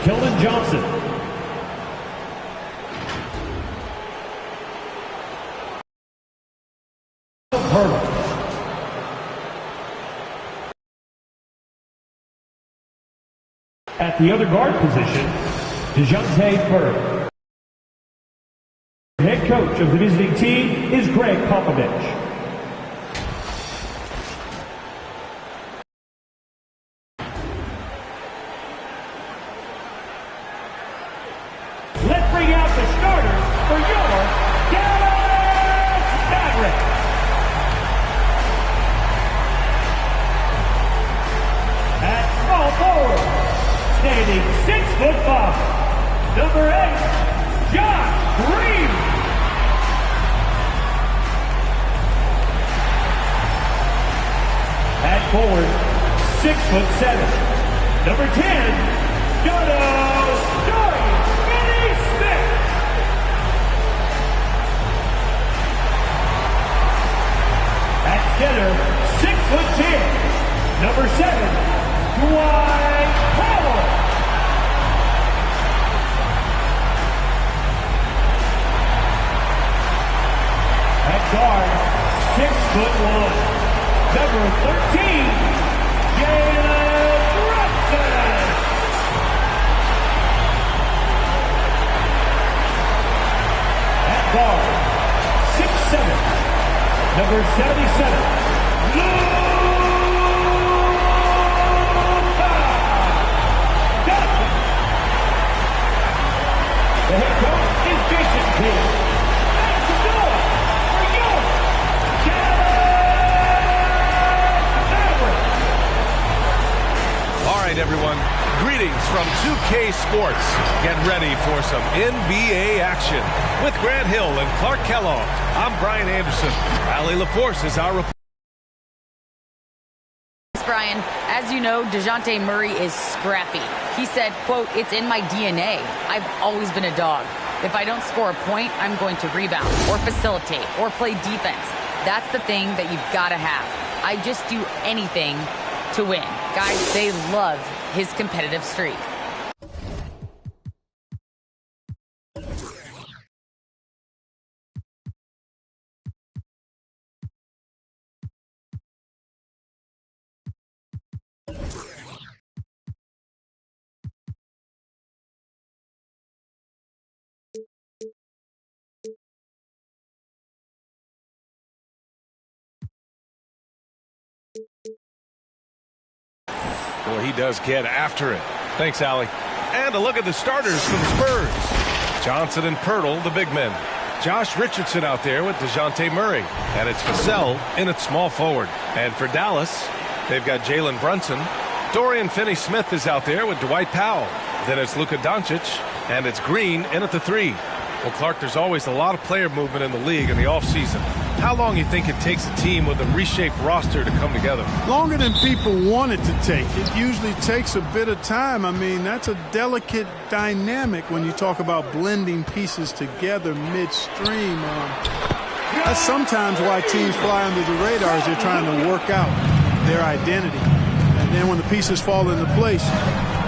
Keldon Johnson. Hurdle. At the other guard position, getemty Bird. Head coach of the visiting team is Greg Popovich. Let's bring out the starters for your Dallas Mavericks. At small forward, standing 6'5", number 8, Josh Green. At forward, 6'7", number 10, Dorian Finney-Smith. At center, 6'10", number 7, Dwight Powell. At guard, 6'1", number 13, Jalen Brunson. At guard, 6'7", number 77, Luka Doncic. The head coach is Jason Kidd. That's the door for your Dallas Mavericks. All right, everyone. Greetings from 2K Sports. Get ready for some NBA action. With Grant Hill and Clark Kellogg, I'm Brian Anderson. Allie LaForce is our reporter. Brian, as you know, DeJounte Murray is scrappy. He said, quote, "It's in my DNA. I've always been a dog. If I don't score a point, I'm going to rebound or facilitate or play defense. That's the thing that you've got to have. I just do anything to win." Guys, they love his competitive streak. Boy, he does get after it. Thanks, Allie. And a look at the starters for the Spurs. Johnson and Pirtle, the big men. Josh Richardson out there with DeJounte Murray. And it's Vassell in at small forward. And for Dallas, they've got Jalen Brunson. Dorian Finney-Smith is out there with Dwight Powell. Then it's Luka Doncic. And it's Green in at the 3. Well, Clark, there's always a lot of player movement in the league in the offseason. How long do you think it takes a team with a reshaped roster to come together? Longer than people want it to take. It usually takes a bit of time. I mean, that's a delicate dynamic when you talk about blending pieces together midstream. That's sometimes why teams fly under the radar as they're trying to work out their identity. And then when the pieces fall into place,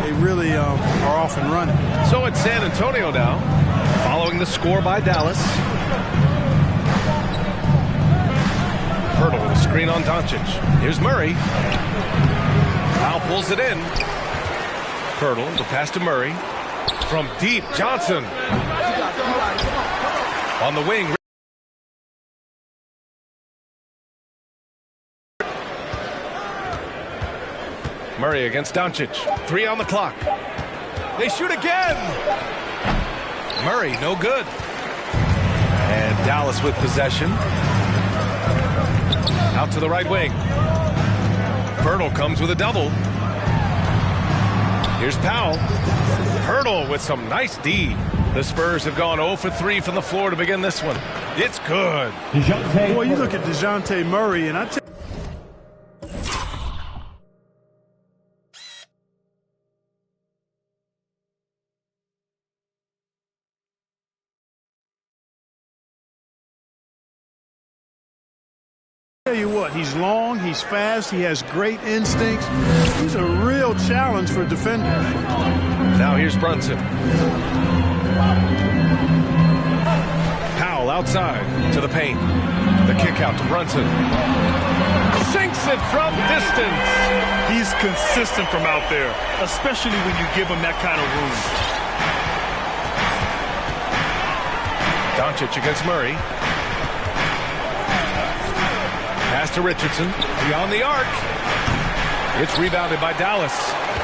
they really are off and running. So it's San Antonio now, following the score by Dallas. Pirtle with a screen on Doncic. Here's Murray. Powell pulls it in. Pirtle, the pass to Murray. From deep, Johnson. On the wing. Murray against Doncic. 3 on the clock. They shoot again. Murray, no good. And Dallas with possession. Out to the right wing. Pirtle comes with a double. Here's Powell. Pirtle with some nice D. The Spurs have gone 0 for 3 from the floor to begin this one. It's good. Boy, you look at DeJounte Murray, and I tell you what, but he's long, he's fast, he has great instincts. He's a real challenge for defenders. Now here's Brunson. Powell outside to the paint. The kick out to Brunson. Sinks it from distance. He's consistent from out there, especially when you give him that kind of room. Doncic against Murray. Pass to Richardson. Beyond the arc. It's rebounded by Dallas.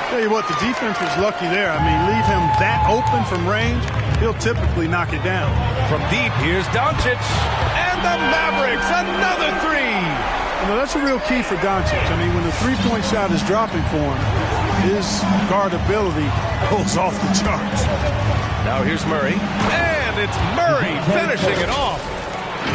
Tell you what, the defense was lucky there. I mean, leave him that open from range, he'll typically knock it down. From deep, here's Doncic. And the Mavericks, another three. You know, that's a real key for Doncic. I mean, when the three-point shot is dropping for him, his guardability goes off the charts. Now here's Murray. And it's Murray finishing it off.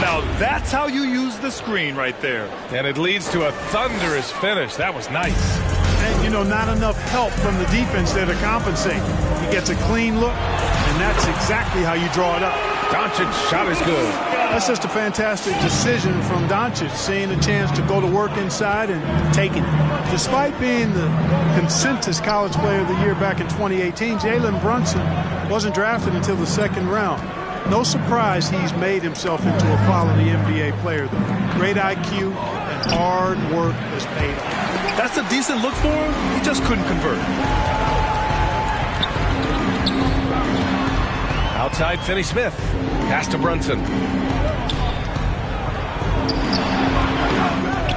Now that's how you use the screen right there. And it leads to a thunderous finish. That was nice. And, you know, not enough help from the defense there to compensate. He gets a clean look, and that's exactly how you draw it up. Doncic's shot is good. That's just a fantastic decision from Doncic, seeing a chance to go to work inside and taking it. Despite being the consensus college player of the year back in 2018, Jalen Brunson wasn't drafted until the second round. No surprise he's made himself into a quality NBA player, though. Great IQ and hard work has paid off. That's a decent look for him. He just couldn't convert. Outside, Finney-Smith. Pass to Brunson.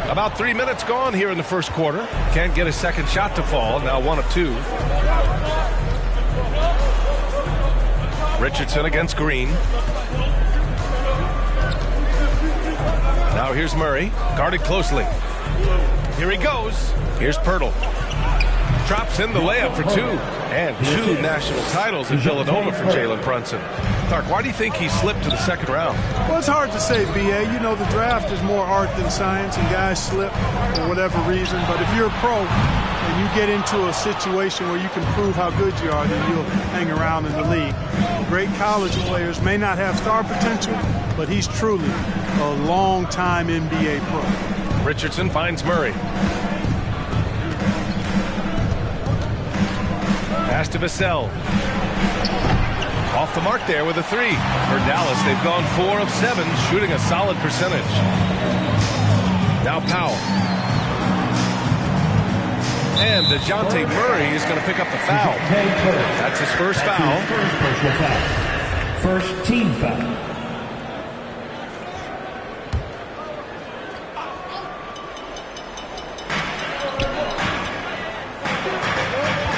About 3 minutes gone here in the first quarter. Can't get a second shot to fall. Now 1 of 2. Richardson against Green. Now here's Murray. Guarded closely. Here he goes. Here's Pirtle. Drops in the layup for 2. And 2 national titles in Villanova for Jalen Brunson. Clark, why do you think he slipped to the second round? Well, it's hard to say, B.A. You know, the draft is more art than science, and guys slip for whatever reason. But if you're a pro and you get into a situation where you can prove how good you are, then you'll hang around in the league. Great college players may not have star potential, but he's truly a long-time NBA pro. Richardson finds Murray. Pass to Vassell. Off the mark there with a 3. For Dallas, they've gone 4 of 7, shooting a solid percentage. Now Powell. And DeJounte Murray is going to pick up the foul. That's his first foul. First team foul.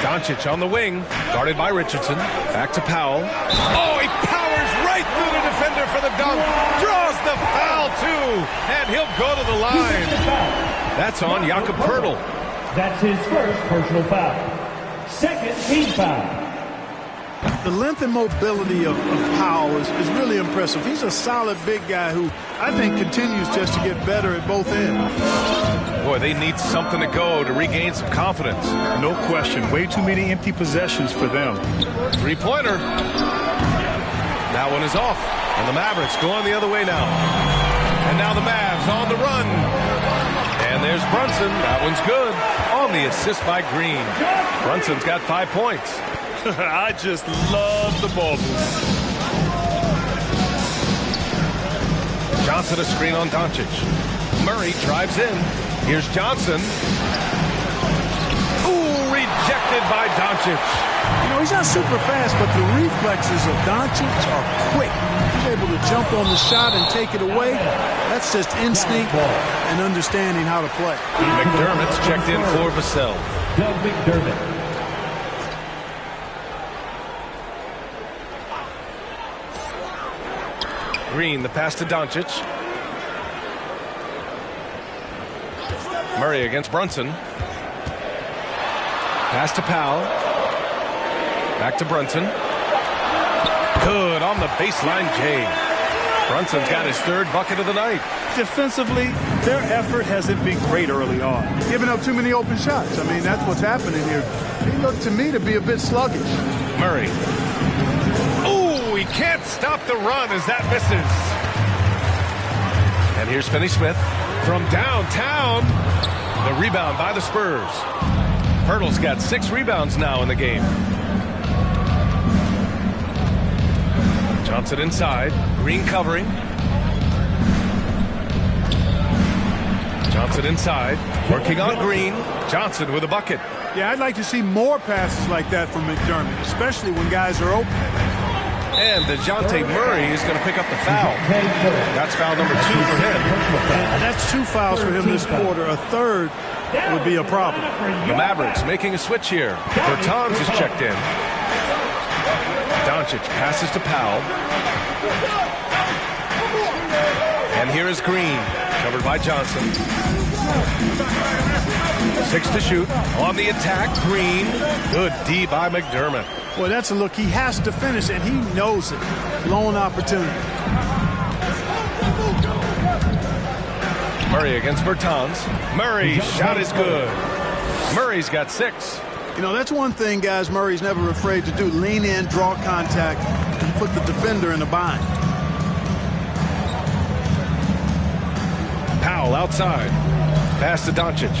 Doncic on the wing, guarded by Richardson. Back to Powell. Oh, he powers right through the defender for the dunk. Draws the foul, too. And he'll go to the line. That's on Jakob Pirtle. That's his first personal foul. Second team foul. The length and mobility of Powell is really impressive. He's a solid big guy who I think continues just to get better at both ends. Boy, they need something to go to regain some confidence. No question. Way too many empty possessions for them. Three-pointer. That one is off. And the Mavericks going the other way now. And now the Mavs on the run. And there's Brunson. That one's good. On the assist by Green. Brunson's got 5 points. I just love the ball movement. Johnson a screen on Doncic. Murray drives in. Here's Johnson. Ooh, rejected by Doncic. You know, he's not super fast, but the reflexes of Doncic are quick. He's able to jump on the shot and take it away. That's just instinct and understanding how to play. McDermott's checked in for Vassell. Doug McDermott. Green, the pass to Doncic. Murray against Brunson. Pass to Powell. Back to Brunson. Good on the baseline, Jay. Brunson's got his 3rd bucket of the night. Defensively, their effort hasn't been great early on. Giving up too many open shots. I mean, that's what's happening here. He looked to me to be a bit sluggish. Murray. Ooh, he can't stop the run as that misses. And here's Finney-Smith. From downtown, the rebound by the Spurs. Pirtle's got 6 rebounds now in the game. Johnson inside. Green covering. Johnson inside. Working on Green. Johnson with a bucket. Yeah, I'd like to see more passes like that from McDermott, especially when guys are open. And DeJounte Murray is going to pick up the foul. That's foul number 2 for him. That's 2 fouls for him this quarter. A third would be a problem. The Mavericks making a switch here. Bertans is checked in. Doncic passes to Powell. And here is Green, covered by Johnson. 6 to shoot. On the attack, Green. Good D by McDermott. Boy, that's a look he has to finish, and he knows it. Lone opportunity. Murray against Bertans. Murray's shot is good. Murray's got 6. You know, that's one thing, guys, Murray's never afraid to do. Lean in, draw contact, and put the defender in a bind. Powell outside. Pass to Doncic.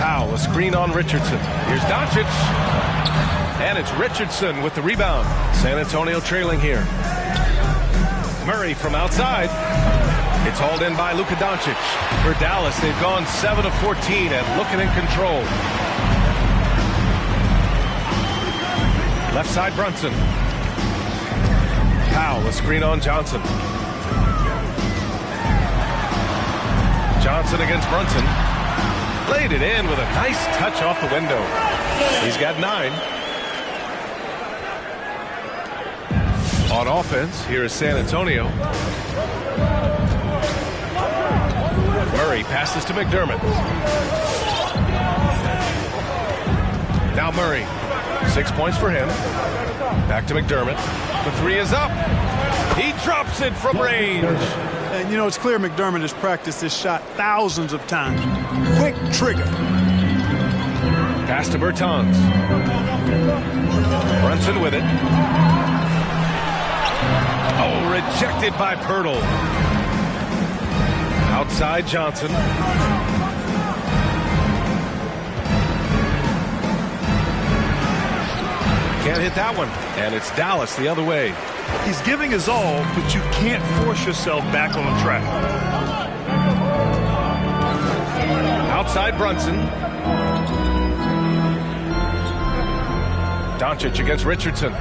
Powell, a screen on Richardson. Here's Doncic. And it's Richardson with the rebound. San Antonio trailing here. Murray from outside. It's hauled in by Luka Doncic. For Dallas, they've gone 7 of 14 and looking in control. Left side, Brunson. Powell, a screen on Johnson. Johnson against Brunson. Laid it in with a nice touch off the window. He's got 9. On offense, here is San Antonio. Murray passes to McDermott. Now Murray. 6 points for him. Back to McDermott. The 3 is up. He drops it from range. And, you know, it's clear McDermott has practiced this shot thousands of times. Quick trigger. Pass to Bertans. Brunson with it. Oh, rejected by Pirtle. Outside Johnson. Can't hit that one. And it's Dallas the other way. He's giving his all, but you can't force yourself back on track. Outside Brunson. Doncic against Richardson.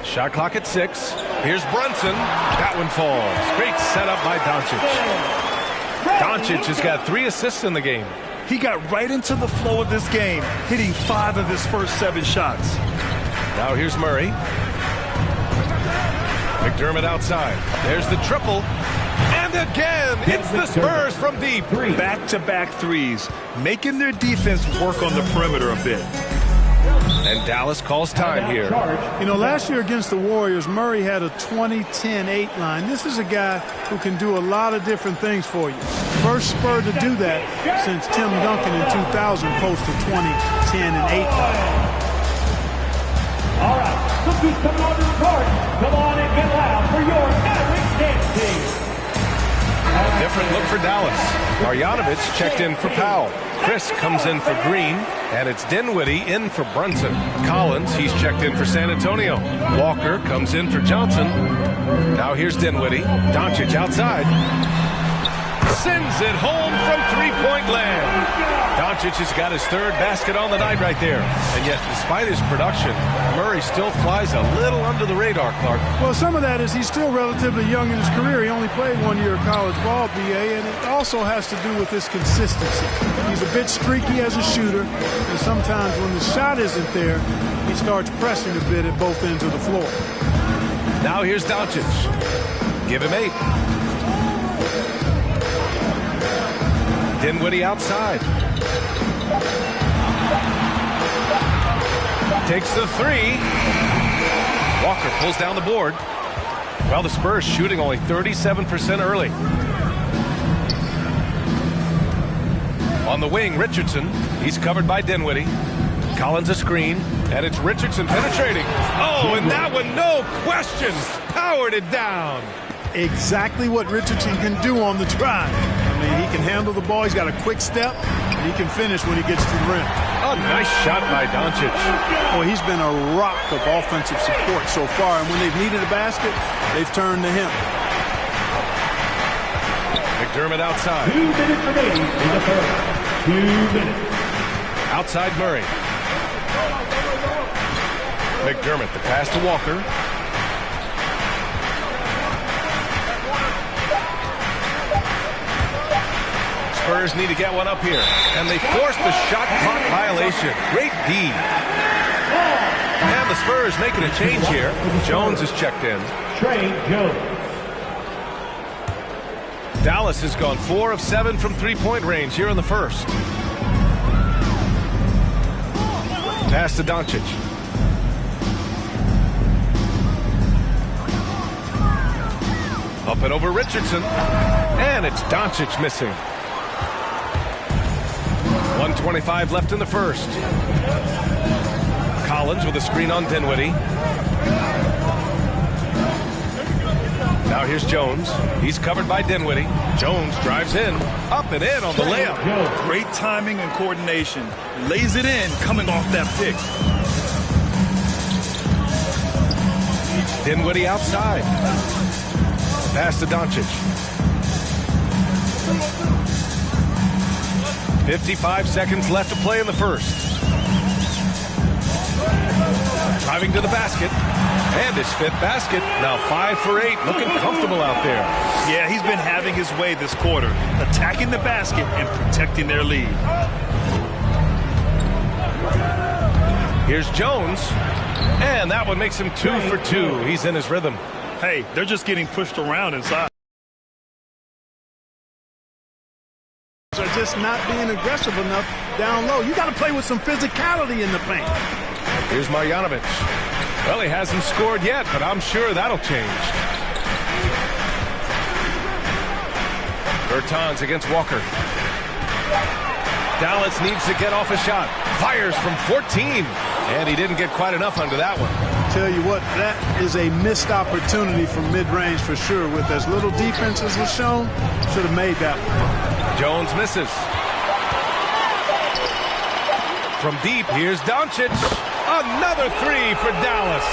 Shot clock at 6. Here's Brunson. That one falls. Great setup by Doncic. Doncic has got 3 assists in the game. He got right into the flow of this game, hitting 5 of his first 7 shots. Now here's Murray. McDermott outside. There's the triple. And again, it's the Spurs from deep. Back-to-back threes, making their defense work on the perimeter a bit. And Dallas calls time here. You know, last year against the Warriors, Murray had a 20-10-8 line. This is a guy who can do a lot of different things for you. First Spur to do that since Tim Duncan in 2000 posted 20-10-8 line. All right, cookies coming onto the court. Come on and get loud for your Mavericks dance team. A different look for Dallas. Marjanovic checked in for Powell. Chris comes in for Green, and it's Dinwiddie in for Brunson. Collins, he's checked in for San Antonio. Walker comes in for Johnson. Now here's Dinwiddie. Doncic outside. Sends it home from three-point land. Doncic has got his 3rd basket on the night right there. And yet, despite his production, Murray still flies a little under the radar, Clark. Well, some of that is he's still relatively young in his career. He only played 1 year of college ball, BA, and it also has to do with his consistency. He's a bit streaky as a shooter, and sometimes when the shot isn't there, he starts pressing a bit at both ends of the floor. Now here's Doncic. Give him 8. Dinwiddie outside. Takes the 3. Walker pulls down the board. Well, the Spurs shooting only 37% early. On the wing, Richardson. He's covered by Dinwiddie. Collins a screen, and it's Richardson penetrating. Oh, and that one, no question, powered it down. exactly what Richardson can do on the drive. I mean, he can handle the ball. He's got a quick step, and he can finish when he gets to the rim. A nice shot by Doncic. Boy, he's been a rock of offensive support so far, and when they've needed a basket, they've turned to him. McDermott outside. 2 minutes remaining in the third. 2 minutes. Outside Murray. McDermott, the pass to Walker. Spurs need to get one up here, and they force the shot clock violation. Great D. And the Spurs making a change here. Jones is checked in. Trey Jones. Dallas has gone 4 of 7 from three-point range here in the first. Pass to Doncic. Up and over Richardson. And it's Doncic missing. 1:25 left in the first. Collins with a screen on Dinwiddie. Now here's Jones. He's covered by Dinwiddie. Jones drives in. Up and in on the layup. Great timing and coordination. Lays it in coming off that pick. Dinwiddie outside. Pass to Doncic. 55 seconds left to play in the first. Driving to the basket. And his fifth basket. Now 5 for 8. Looking comfortable out there. Yeah, he's been having his way this quarter. Attacking the basket and protecting their lead. Here's Jones. And that one makes him 2 for 2. He's in his rhythm. Hey, they're just getting pushed around inside. Are just not being aggressive enough down low. You got to play with some physicality in the paint. Here's Marjanovic. Well, he hasn't scored yet, but I'm sure that'll change. Bertans against Walker. Dallas needs to get off a shot. Fires from 14. And he didn't get quite enough under that one. Tell you what, that is a missed opportunity from mid-range for sure. With as little defense as was shown, should have made that one. Jones misses. From deep, here's Doncic. Another 3 for Dallas.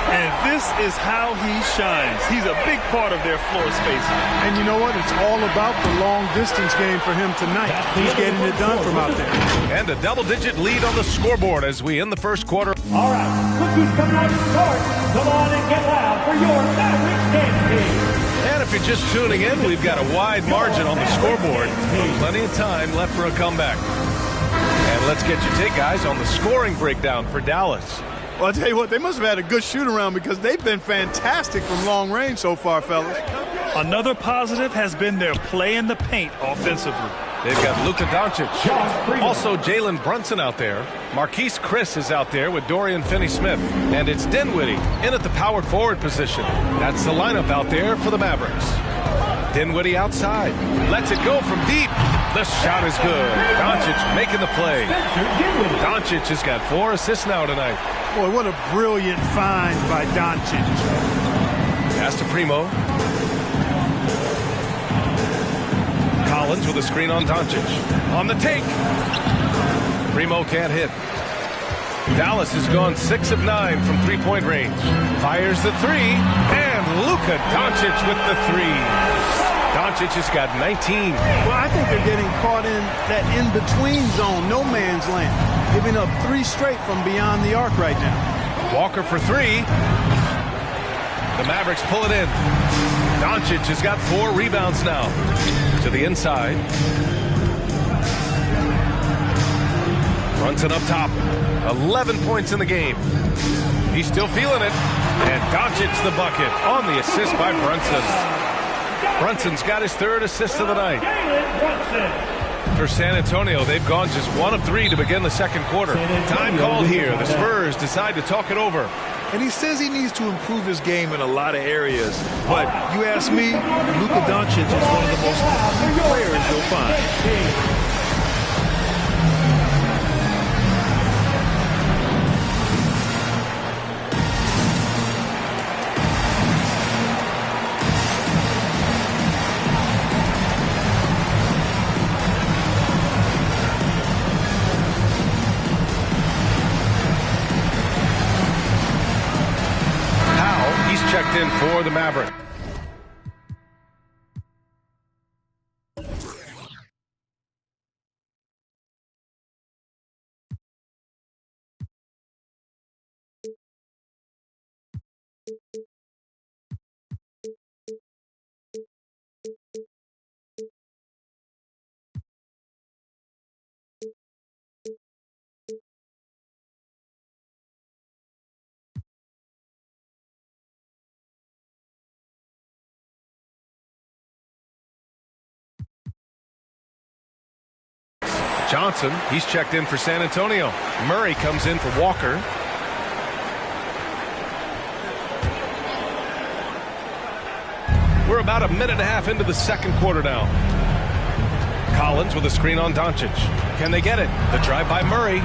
And this is how he shines. He's a big part of their floor spacing. And you know what? It's all about the long distance game for him tonight. He's getting it done from out there. And a double-digit lead on the scoreboard as we end the first quarter. All right, look who's coming out to start. Come on and get loud for your Mavericks dance team. And if you're just tuning in, we've got a wide margin on the scoreboard. Plenty of time left for a comeback. And let's get your take, guys, on the scoring breakdown for Dallas. Well, I'll tell you what, they must have had a good shoot-around because they've been fantastic from long range so far, fellas. Another positive has been their play in the paint offensively. They've got Luka Doncic. Also Jalen Brunson out there. Marquise Chris is out there with Dorian Finney-Smith. And it's Dinwiddie in at the power forward position. That's the lineup out there for the Mavericks. Dinwiddie outside. Lets it go from deep. The shot is good. Doncic making the play. Doncic has got 4 assists now tonight. Boy, what a brilliant find by Doncic. Pass to Primo. Collins with a screen on Doncic. On the take. Primo can't hit. Dallas has gone 6 of 9 from three-point range. Fires the 3. And Luka Doncic with the 3. Doncic has got 19. Well, I think they're getting caught in that in-between zone, no man's land. Giving up 3 straight from beyond the arc right now. Walker for 3. The Mavericks pull it in. Doncic has got 4 rebounds now. To the inside. Brunson up top. 11 points in the game. He's still feeling it. And Doncic the bucket on the assist by Brunson. Brunson's got his 3rd assist of the night. For San Antonio, they've gone just 1 of 3 to begin the second quarter. Time called here. The Spurs decide to talk it over. And he says he needs to improve his game in a lot of areas. But you ask me, Luka Doncic is one of the most complete players you'll find. checked in for the Maverick. Johnson, he's checked in for San Antonio. Murray comes in for Walker. We're about a minute and a half into the second quarter now. Collins with a screen on Doncic. Can they get it? The drive by Murray.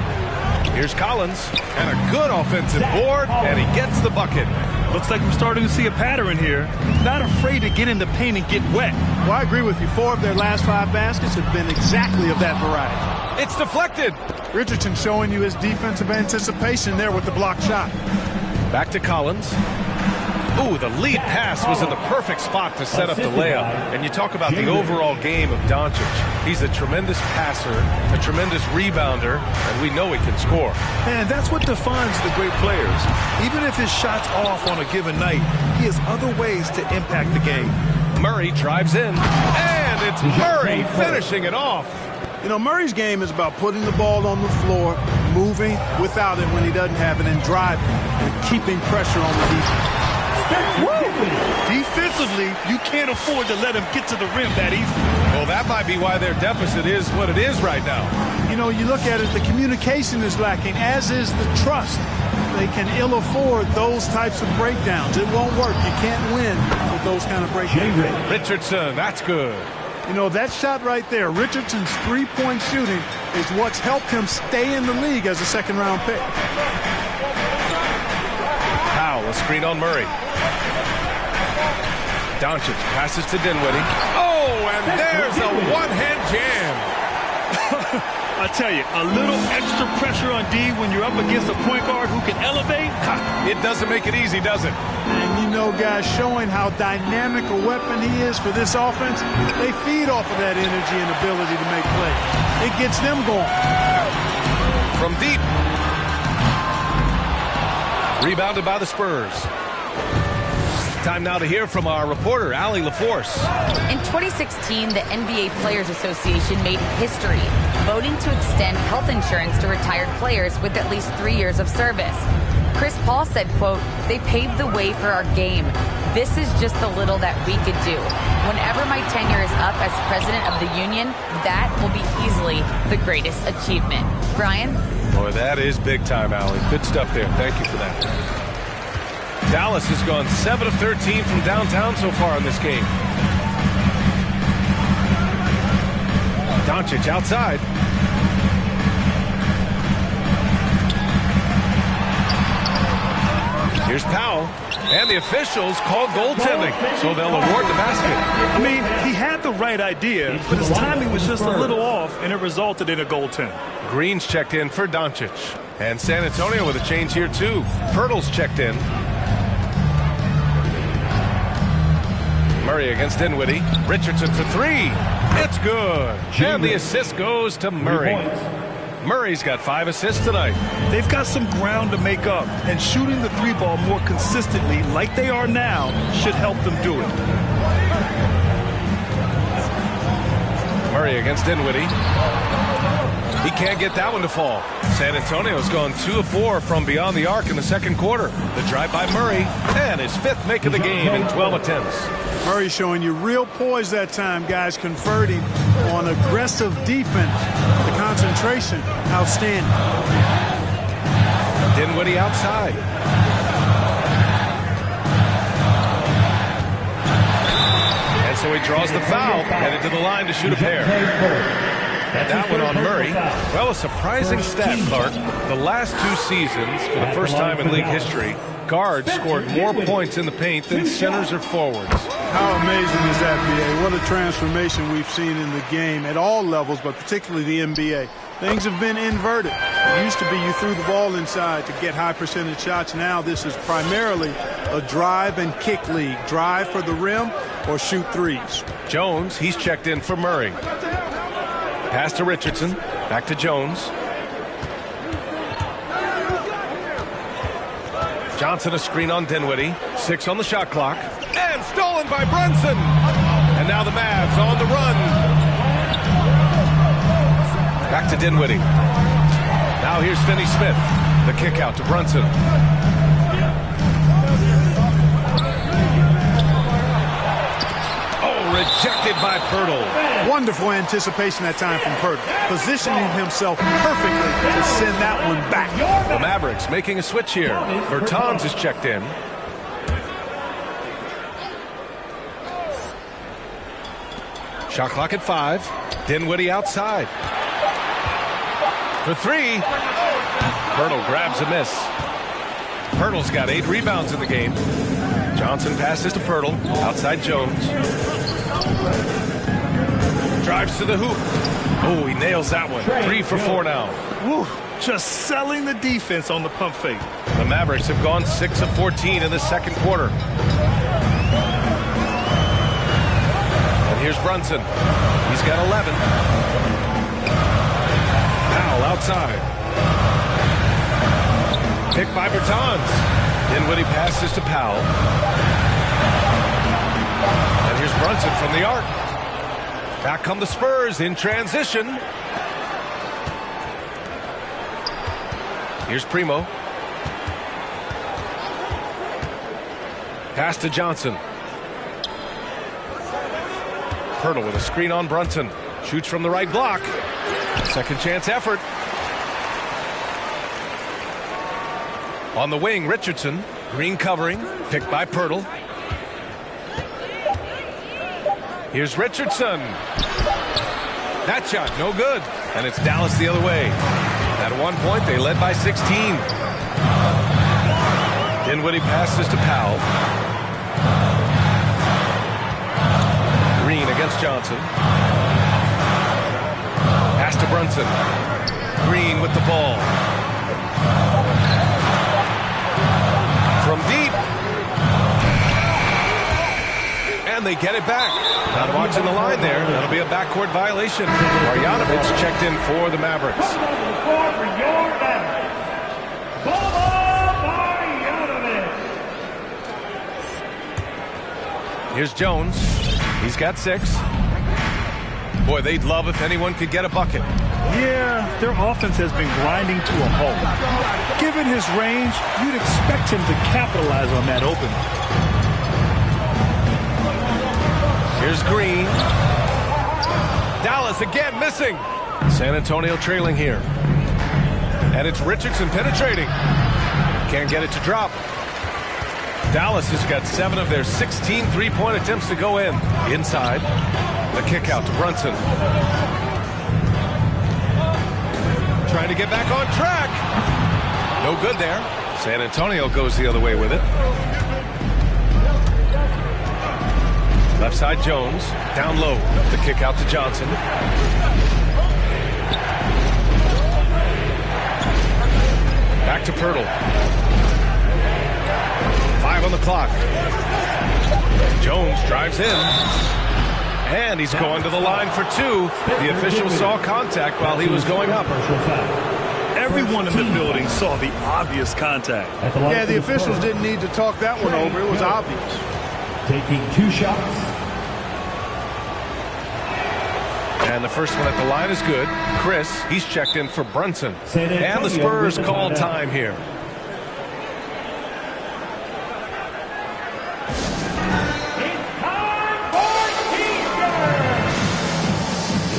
Here's Collins, and a good offensive board, and he gets the bucket. Looks like we're starting to see a pattern here. Not afraid to get in the paint and get wet. Well, I agree with you. 4 of their last 5 baskets have been exactly of that variety. It's deflected. Richardson showing you his defensive anticipation there with the block shot. Back to Collins. Ooh, the lead pass was in the perfect spot to set up the layup. And you talk about the overall game of Doncic. He's a tremendous passer, a tremendous rebounder, and we know he can score. And that's what defines the great players. Even if his shot's off on a given night, he has other ways to impact the game. Murray drives in, and it's Murray finishing it off. You know, Murray's game is about putting the ball on the floor, moving without it when he doesn't have it, and driving and keeping pressure on the defense. Defensively, you can't afford to let him get to the rim that easy. Well, that might be why their deficit is what it is right now. You know, you look at it, the communication is lacking, as is the trust. They can ill afford those types of breakdowns. It won't work. You can't win with those kind of breakdowns. Richardson, that's good. You know, that shot right there, Richardson's three-point shooting is what's helped him stay in the league as a second-round pick. Powell, a screen on Murray. Doncic passes to Dinwiddie. Oh, and there's a one-hand jam. I tell you, a little extra pressure on D when you're up against a point guard who can elevate. It doesn't make it easy, does it? And you know, guys, showing how dynamic a weapon he is for this offense, they feed off of that energy and ability to make plays. It gets them going. From deep. Rebounded by the Spurs. Time now to hear from our reporter, Allie LaForce. In 2016, the NBA Players Association made history, voting to extend health insurance to retired players with at least 3 years of service. Chris Paul said, quote, "They paved the way for our game. This is just the little that we could do. Whenever my tenure is up as president of the union, that will be easily the greatest achievement." Brian? Boy, that is big time, Allie. Good stuff there. Thank you for that. Dallas has gone 7 of 13 from downtown so far in this game. Doncic outside. Here's Powell. And the officials called goaltending, so they'll award the basket. I mean, he had the right idea, but his timing was just a little off, and it resulted in a goaltend. Green's checked in for Doncic. And San Antonio with a change here, too. Pirtle's checked in. Murray against Dinwiddie. Richardson for 3. It's good. And the assist goes to Murray. Murray's got 5 assists tonight. They've got some ground to make up, and shooting the 3 ball more consistently like they are now should help them do it. Murray against Dinwiddie. He can't get that one to fall. San Antonio's gone 2 of 4 from beyond the arc in the second quarter. The drive by Murray, and his 5th make of the game in 12 attempts. Murray showing you real poise that time, guys, converting on aggressive defense. The concentration, outstanding. Dinwiddie outside. And so he draws the foul, headed to the line to shoot a pair. That one on Murray. Well, a surprising stat, Clark. The last 2 seasons, for the first time in league history, guards scored more points in the paint than centers or forwards. How amazing is that, B.A.? What a transformation we've seen in the game at all levels, but particularly the NBA. Things have been inverted. It used to be you threw the ball inside to get high percentage shots. Now this is primarily a drive and kick league. Drive for the rim or shoot threes. Jones, he's checked in for Murray. Pass to Richardson. Back to Jones. Johnson a screen on Dinwiddie. 6 on the shot clock. And stolen by Brunson. And now the Mavs on the run. Back to Dinwiddie. Now here's Finney Smith. The kick out to Brunson. Oh, rejected by Pirtle. Wonderful anticipation that time from Pirtle. Positioning himself perfectly to send that one back. The Mavericks making a switch here. Bertans is checked in. Shot clock at 5. Dinwiddie outside. For 3. Pirtle grabs a miss. Pirtle's got 8 rebounds in the game. Johnson passes to Pirtle. Outside Jones. Drives to the hoop. Oh, he nails that one. 3 for 4 now. Woo, just selling the defense on the pump fake. The Mavericks have gone 6 of 14 in the second quarter. And here's Brunson. He's got 11. Powell outside. Picked by Bertans. Dinwiddie passes to Powell. And here's Brunson from the arc. Back come the Spurs in transition. Here's Primo. Pass to Johnson. Pirtle with a screen on Brunson. Shoots from the right block. Second chance effort. On the wing, Richardson. Green covering. Picked by Pirtle. Here's Richardson. That shot, no good. And it's Dallas the other way. At one point, they led by 16. Dinwiddie passes to Powell. Green against Johnson. Pass to Brunson. Green with the ball. From deep. And they get it back. Not watching the line there. That'll be a backcourt violation. Marjanovic checked in for the Mavericks. Here's Jones. He's got 6. Boy, they'd love if anyone could get a bucket. Yeah, their offense has been grinding to a halt. Given his range, you'd expect him to capitalize on that opening. Here's Green. Dallas again missing. San Antonio trailing here. And it's Richardson penetrating. Can't get it to drop. Dallas has got 7 of their 16 three-point attempts to go in. Inside. The kick out to Brunson. Trying to get back on track. No good there. San Antonio goes the other way with it. Left side Jones. Down low. The kick out to Johnson. Back to Pirtle. 5 on the clock. Jones drives in. And he's going to the line for 2. The official saw contact while he was going up. Everyone in the building saw the obvious contact. Yeah, the officials didn't need to talk that one over. It was obvious. Taking 2 shots. And the first one at the line is good. Chris, he's checked in for Brunson. And the Spurs call time here.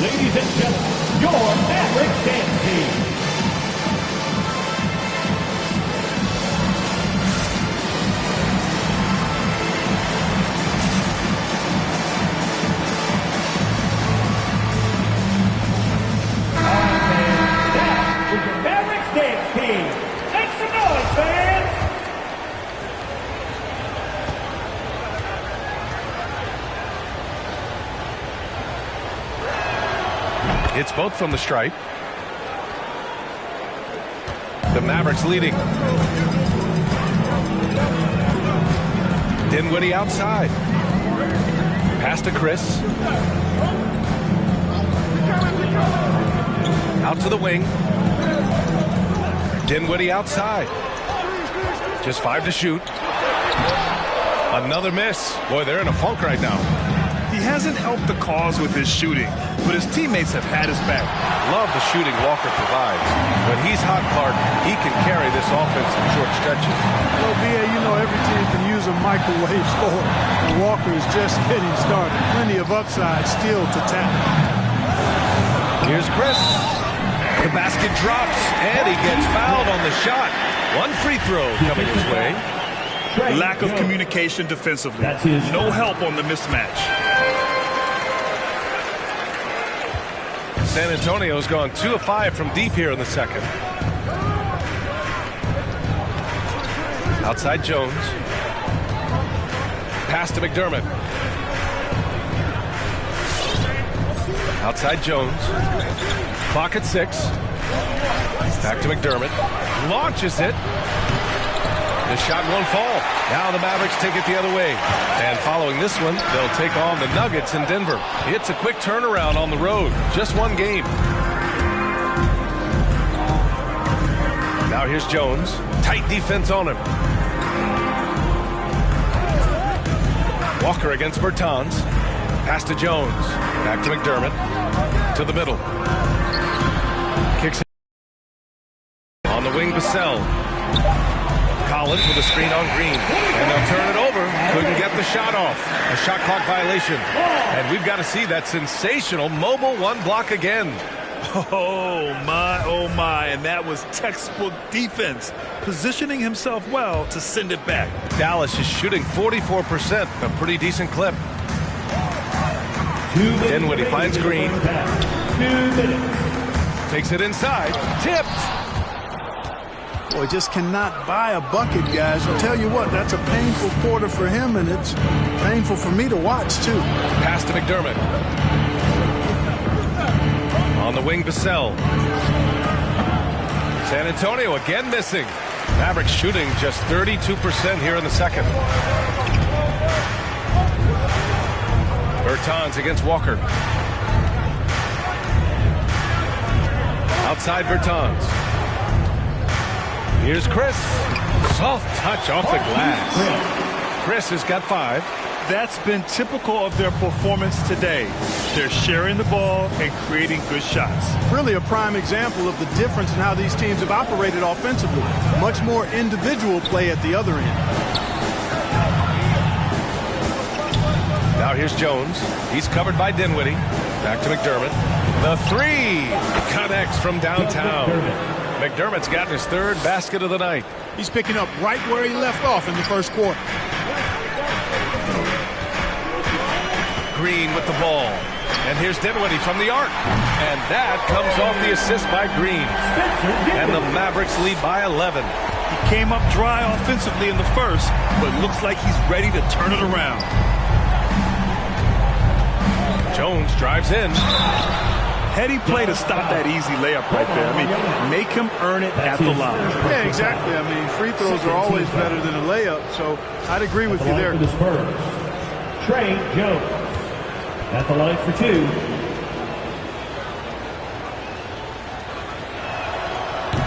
Ladies and gentlemen, your Mavericks dance team. That is your Mavericks dance team. Make some Hits both from the stripe. The Mavericks leading. Dinwiddie outside. Pass to Chris. Out to the wing. Dinwiddie outside. Just 5 to shoot. Another miss. Boy, they're in a funk right now. He hasn't helped the cause with his shooting, but his teammates have had his back. Love the shooting Walker provides. When he's hot, Clark, he can carry this offense in short stretches. Well, B.A., you know every team can use a microwave score, and Walker is just getting started. Plenty of upside still to tap. Here's Chris. The basket drops, and he gets fouled on the shot. One free throw coming his way. Lack of communication defensively. No help on the mismatch. San Antonio's gone 2 of 5 from deep here in the second. Outside Jones. Pass to McDermott. Outside Jones. Clock at 6. Back to McDermott. Launches it. The shot won't fall. Now the Mavericks take it the other way. And following this one, they'll take on the Nuggets in Denver. It's a quick turnaround on the road. Just one game. Now here's Jones. Tight defense on him. Walker against Bertans. Pass to Jones. Back to McDermott. To the middle. Kicks it. On the wing, Vassell. Collins with a screen on Green. And they'll turn it over. Couldn't get the shot off. A shot clock violation. And we've got to see that sensational mobile one block again. Oh, my. And that was textbook defense. Positioning himself well to send it back. Dallas is shooting 44%. A pretty decent clip. Dinwiddie finds Green. 2 minutes. Takes it inside. Tipped. Boy, just cannot buy a bucket, guys. I'll tell you what, that's a painful quarter for him, and it's painful for me to watch, too. Pass to McDermott. On the wing, Vassell. San Antonio again missing. Mavericks shooting just 32% here in the second. Bertans against Walker. Outside Bertans. Here's Chris. Soft touch off the glass. Chris has got 5. That's been typical of their performance today. They're sharing the ball and creating good shots. Really a prime example of the difference in how these teams have operated offensively. Much more individual play at the other end. Now here's Jones. He's covered by Dinwiddie. Back to McDermott. The 3 connects from downtown. McDermott's got his 3rd basket of the night. He's picking up right where he left off in the first quarter. Green with the ball. And here's Dinwiddie from the arc. And that comes off the assist by Green. And the Mavericks lead by 11. He came up dry offensively in the first, but looks like he's ready to turn it around. Jones drives in. Heady play to stop that easy layup right there. I mean, make him earn it at the line. Yeah, exactly. I mean, free throws are always better than a layup, so I'd agree with you there. The Spurs, Trey Jones at the line for 2.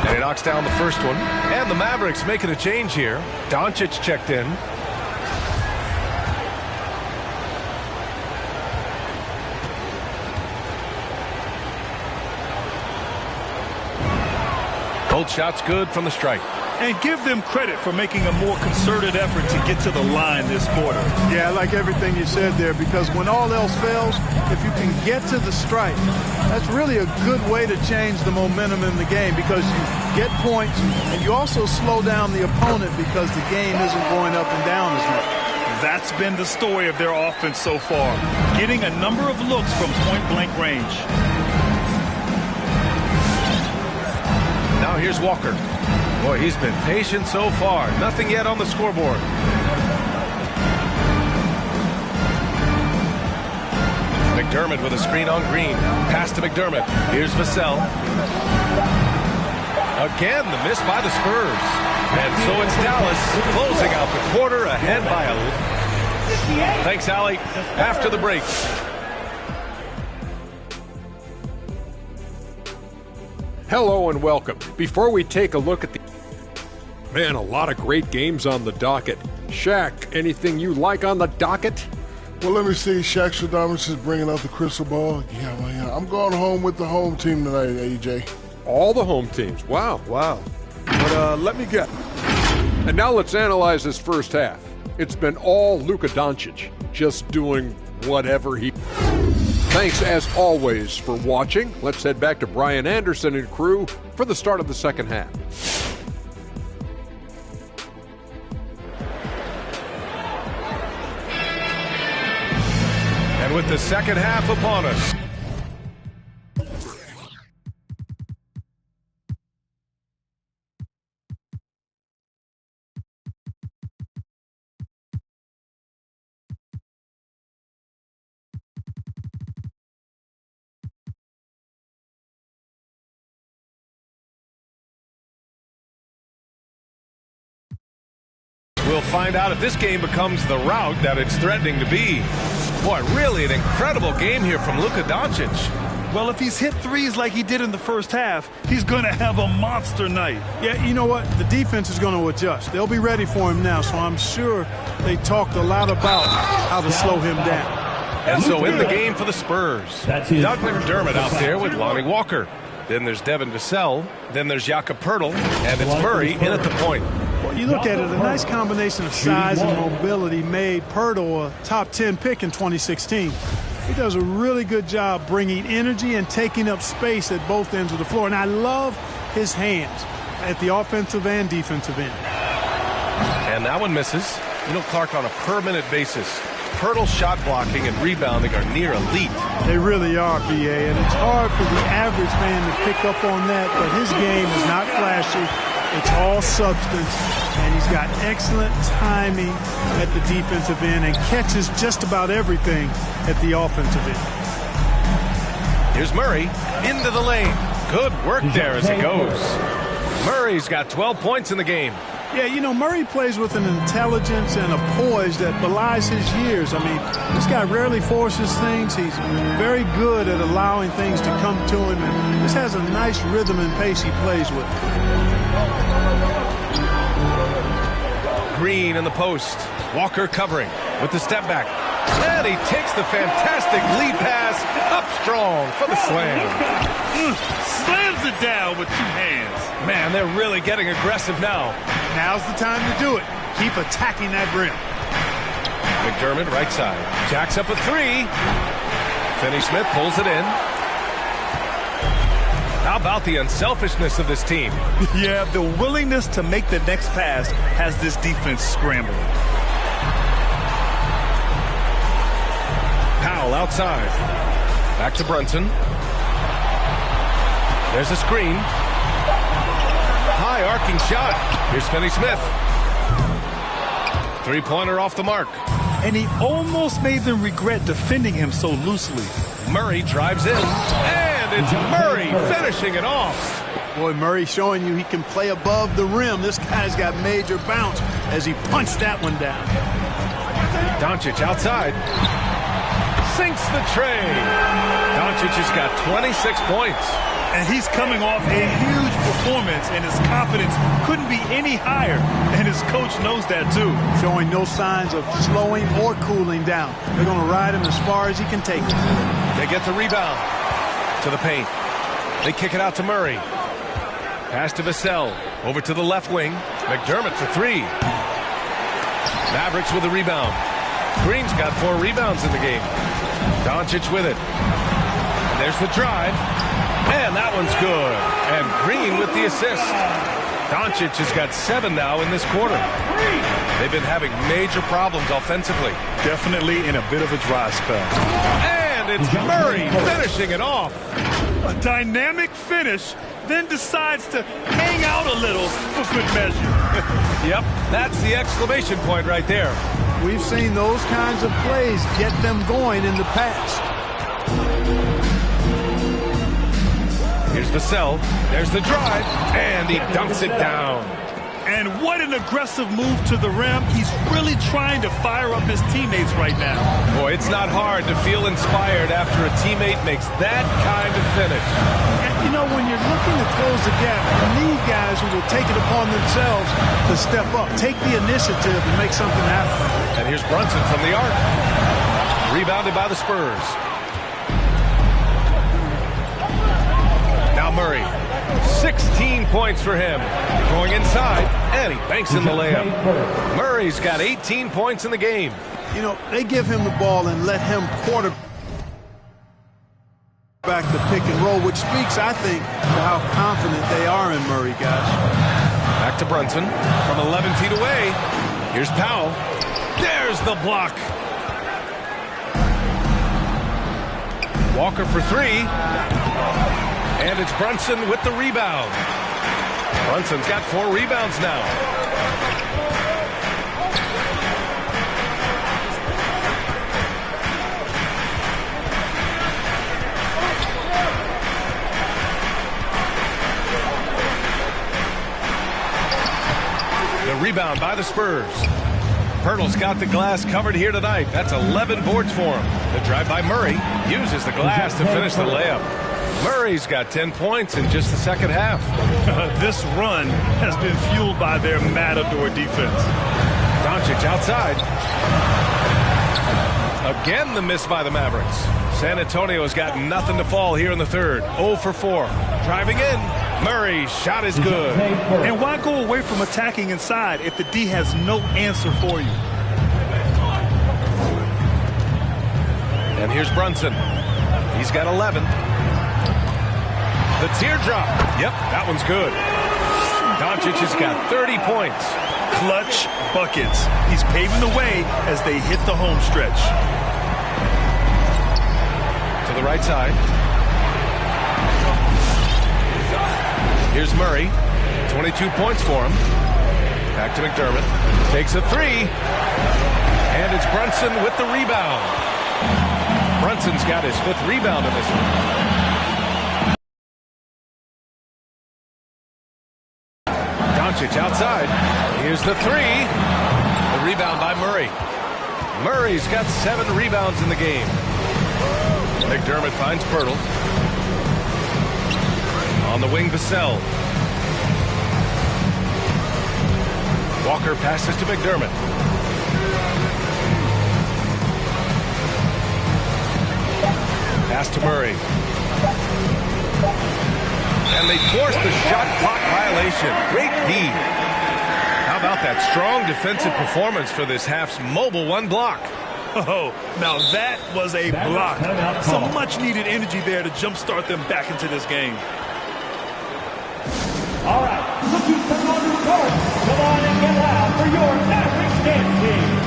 And he knocks down the first one. And the Mavericks making a change here. Doncic checked in. Both shots good from the stripe. And give them credit for making a more concerted effort to get to the line this quarter. Yeah, I like everything you said there, because when all else fails, if you can get to the stripe, that's really a good way to change the momentum in the game, because you get points and you also slow down the opponent because the game isn't going up and down as much. That's been the story of their offense so far, getting a number of looks from point-blank range. Now here's Walker. Boy, he's been patient so far. Nothing yet on the scoreboard. McDermott with a screen on Green. Pass to McDermott. Here's Vassell. Again, the miss by the Spurs. And so it's Dallas closing out the quarter ahead by a... Thanks, Allie. After the break. Hello and welcome. Before we take a look at the... Man, a lot of great games on the docket. Shaq, anything you like on the docket? Well, let me see. Shaq Stradamus is bringing out the crystal ball. Yeah. I'm going home with the home team tonight, AJ. All the home teams. Wow. But let me get. And now let's analyze this first half. It's been all Luka Doncic, just doing whatever he... Thanks, as always, for watching. Let's head back to Brian Anderson and crew for the start of the second half. And with the second half upon us. We'll find out if this game becomes the route that it's threatening to be. Boy, really an incredible game here from Luka Doncic. Well, if he's hit threes like he did in the first half, he's going to have a monster night. Yeah, you know what? The defense is going to adjust. They'll be ready for him now, so I'm sure they talked a lot about how to slow him down. And so in the game for the Spurs, Doug McDermott out there with Lonnie Walker. Then there's Devin Vassell. Then there's Jakob Poeltl. And it's Murray in at the point. Well, you look at it, a nice combination of size and mobility made Poeltl a top 10 pick in 2016. He does a really good job bringing energy and taking up space at both ends of the floor. And I love his hands at the offensive and defensive end. And that one misses. You know, Clark, on a per-minute basis, Poeltl's shot blocking and rebounding are near elite. They really are, BA, and it's hard for the average fan to pick up on that, but his game is not flashy. It's all substance, and he's got excellent timing at the defensive end and catches just about everything at the offensive end. Here's Murray into the lane. Good work there as it goes. Murray's got 12 points in the game. Yeah, you know, Murray plays with an intelligence and a poise that belies his years. I mean, this guy rarely forces things. He's very good at allowing things to come to him, and just has a nice rhythm and pace he plays with. Green in the post. Walker covering with the step back. And he takes the fantastic lead pass up strong for the slam. Slams it down with two hands. Man, they're really getting aggressive now. Now's the time to do it. Keep attacking that rim. McDermott right side. Jacks up a three. Finney-Smith pulls it in. How about the unselfishness of this team? Yeah, the willingness to make the next pass has this defense scrambling. Powell outside. Back to Brunson. There's a screen. High arcing shot. Here's Finney-Smith. Three-pointer off the mark. And he almost made them regret defending him so loosely. Murray drives in. And it's Murray finishing it off. Boy, Murray showing you he can play above the rim. This guy's got major bounce as he punched that one down. Doncic outside. Sinks the tray. Doncic has got 26 points. And he's coming off a huge performance, and his confidence couldn't be any higher. And his coach knows that, too. Showing no signs of slowing or cooling down. They're going to ride him as far as he can take him. They get the rebound to the paint. They kick it out to Murray. Pass to Vassell. Over to the left wing. McDermott for three. Mavericks with the rebound. Green's got 4 rebounds in the game. Doncic with it. There's the drive. And that one's good. And Green with the assist. Doncic has got 7 now in this quarter. They've been having major problems offensively. Definitely in a bit of a dry spell. And it's Murray finishing it off. A dynamic finish, then decides to hang out a little for good measure. Yep, that's the exclamation point right there. We've seen those kinds of plays get them going in the past. Here's Vassell. There's the drive, and he dunks it down. And what an aggressive move to the rim. He's really trying to fire up his teammates right now. Boy, it's not hard to feel inspired after a teammate makes that kind of finish. And, you know, when you're looking to close the gap, you need guys who will take it upon themselves to step up, take the initiative, and make something happen. And here's Brunson from the arc. Rebounded by the Spurs. Now Murray. 16 points for him. Going inside, and he banks in the layup. Murray's got 18 points in the game. You know, they give him the ball and let him quarterback the pick and roll, which speaks, I think, to how confident they are in Murray, guys. Back to Brunson from 11 feet away. Here's Powell. There's the block. Walker for three. And it's Brunson with the rebound. Brunson's got 4 rebounds now. The rebound by the Spurs. Pirtle's got the glass covered here tonight. That's 11 boards for him. The drive by Murray uses the glass to finish the layup. Murray's got 10 points in just the second half. This run has been fueled by their Matador defense. Doncic outside. Again, the miss by the Mavericks. San Antonio's got nothing to fall here in the third. 0 for 4. Driving in. Murray's shot is good. And why go away from attacking inside if the D has no answer for you? And here's Brunson. He's got 11. The teardrop. Yep, that one's good. Doncic has got 30 points. Clutch buckets. He's paving the way as they hit the home stretch. To the right side. Here's Murray. 22 points for him. Back to McDermott. Takes a three. And it's Brunson with the rebound. Brunson's got his 5th rebound in this one. Doncic outside. Here's the three. The rebound by Murray. Murray's got 7 rebounds in the game. McDermott finds Pirtle. On the wing, Vassell. Walker passes to McDermott. Pass to Murray. And they force the shot clock violation. Great D. How about that strong defensive performance for this half's mobile 1 block? Oh, now that was a block. Some much-needed energy there to jumpstart them back into this game. All right, rookies come on to the court. Come on and get loud for your Mavericks dance team.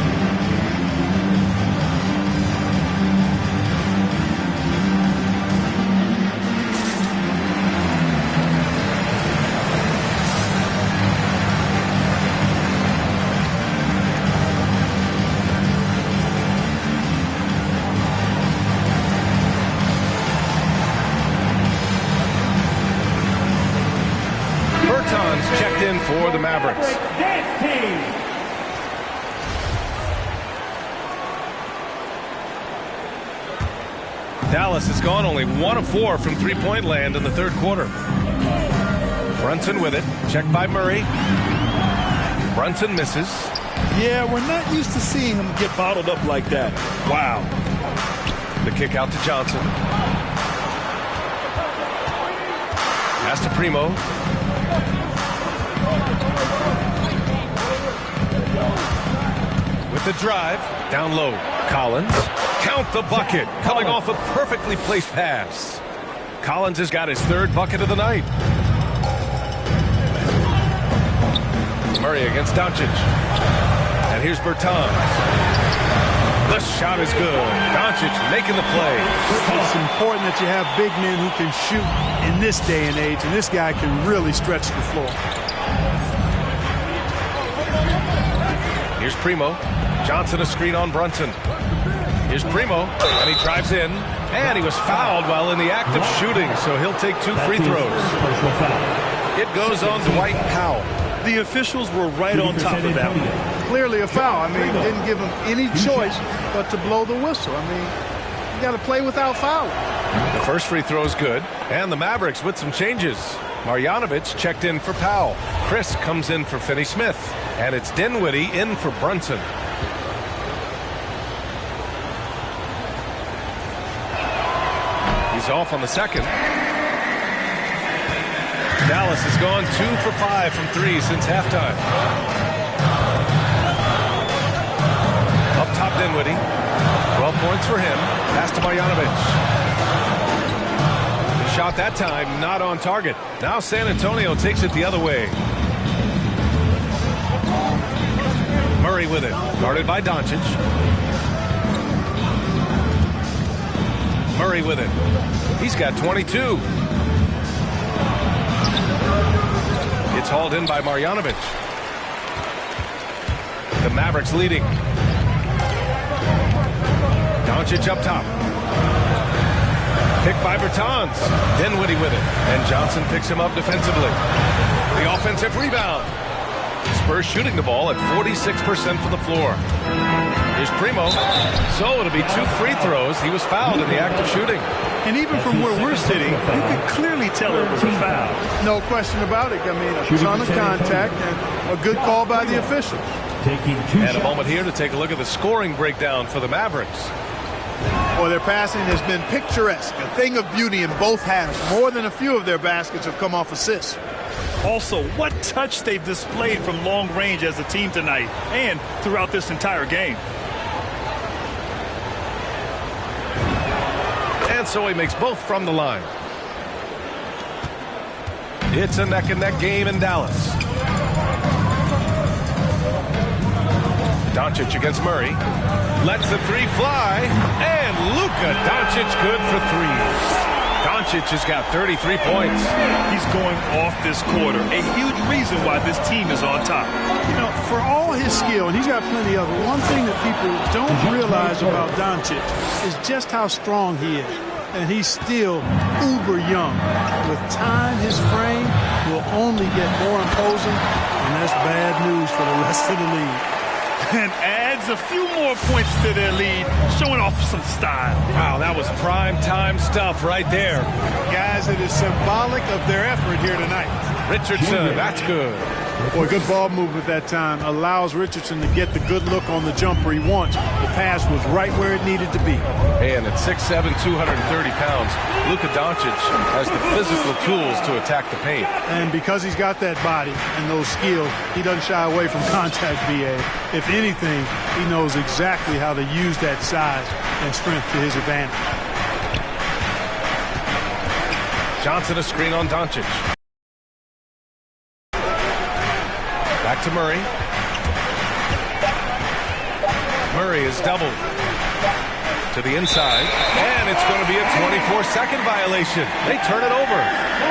Checked in for the Mavericks. Dance team. Dallas has gone only 1 of 4 from three-point land in the third quarter. Brunson with it. Checked by Murray. Brunson misses. Yeah, we're not used to seeing him get bottled up like that. Wow. The kick out to Johnson. Pass to Primo. With the drive, down low. Collins, count the bucket, coming off a perfectly placed pass. Collins has got his 3rd bucket of the night. Murray against Doncic. And here's Bertans. The shot is good. Doncic making the play. It's important that you have big men who can shoot in this day and age, and this guy can really stretch the floor. Here's Primo. Johnson a screen on Brunson. Here's Primo, and he drives in. And he was fouled while in the act of shooting, so he'll take 2 free throws. It goes on Dwight Powell. The officials were right on top of that one. Clearly a foul. I mean, didn't give him any choice but to blow the whistle. I mean, you got to play without fouling. The first free throw is good, and the Mavericks with some changes. Marjanovic checked in for Powell. Chris comes in for Finney-Smith, and it's Dinwiddie in for Brunson. He's off on the second. Dallas has gone 2 for 5 from 3 since halftime. Up top, Dinwiddie. 12 points for him. Pass to Marjanovic. The shot that time not on target. Now San Antonio takes it the other way. Murray with it. Guarded by Doncic. Murray with it. He's got 22. It's hauled in by Marjanovic. The Mavericks leading. Doncic up top. Picked by Bertans. Dinwiddie with it. And Johnson picks him up defensively. The offensive rebound. Spurs shooting the ball at 46% from the floor. Here's Primo. So it'll be 2 free throws. He was fouled in the act of shooting. And even from where we're sitting, you could clearly tell it was a foul. No question about it. I mean, a ton of contact and a good call by the officials. And a moment here to take a look at the scoring breakdown for the Mavericks. Well, their passing has been picturesque, a thing of beauty in both halves. More than a few of their baskets have come off assists. Also, what touch they've displayed from long range as a team tonight and throughout this entire game. And so he makes both from the line. It's a neck-and-neck game in Dallas. Doncic against Murray. Lets the 3 fly. And Luka Doncic good for 3s. Doncic has got 33 points. He's going off this quarter. A huge reason why this team is on top. You know, for all his skill, and he's got plenty of it, one thing that people don't realize about Doncic is just how strong he is. And he's still uber young. With time, his frame will only get more imposing, and that's bad news for the rest of the league. And adds a few more points to their lead, showing off some style. Wow, that was prime time stuff right there. Guys, it is symbolic of their effort here tonight. Richardson, that's good. Boy, good ball movement that time. Allows Richardson to get the good look on the jumper he wants. The pass was right where it needed to be. And at 6'7", 230 pounds, Luka Doncic has the physical tools to attack the paint. And because he's got that body and those skills, he doesn't shy away from contact, B.A. If anything, he knows exactly how to use that size and strength to his advantage. Johnson a screen on Doncic. Back to Murray. Murray is doubled to the inside, and it's going to be a 24-second violation. They turn it over.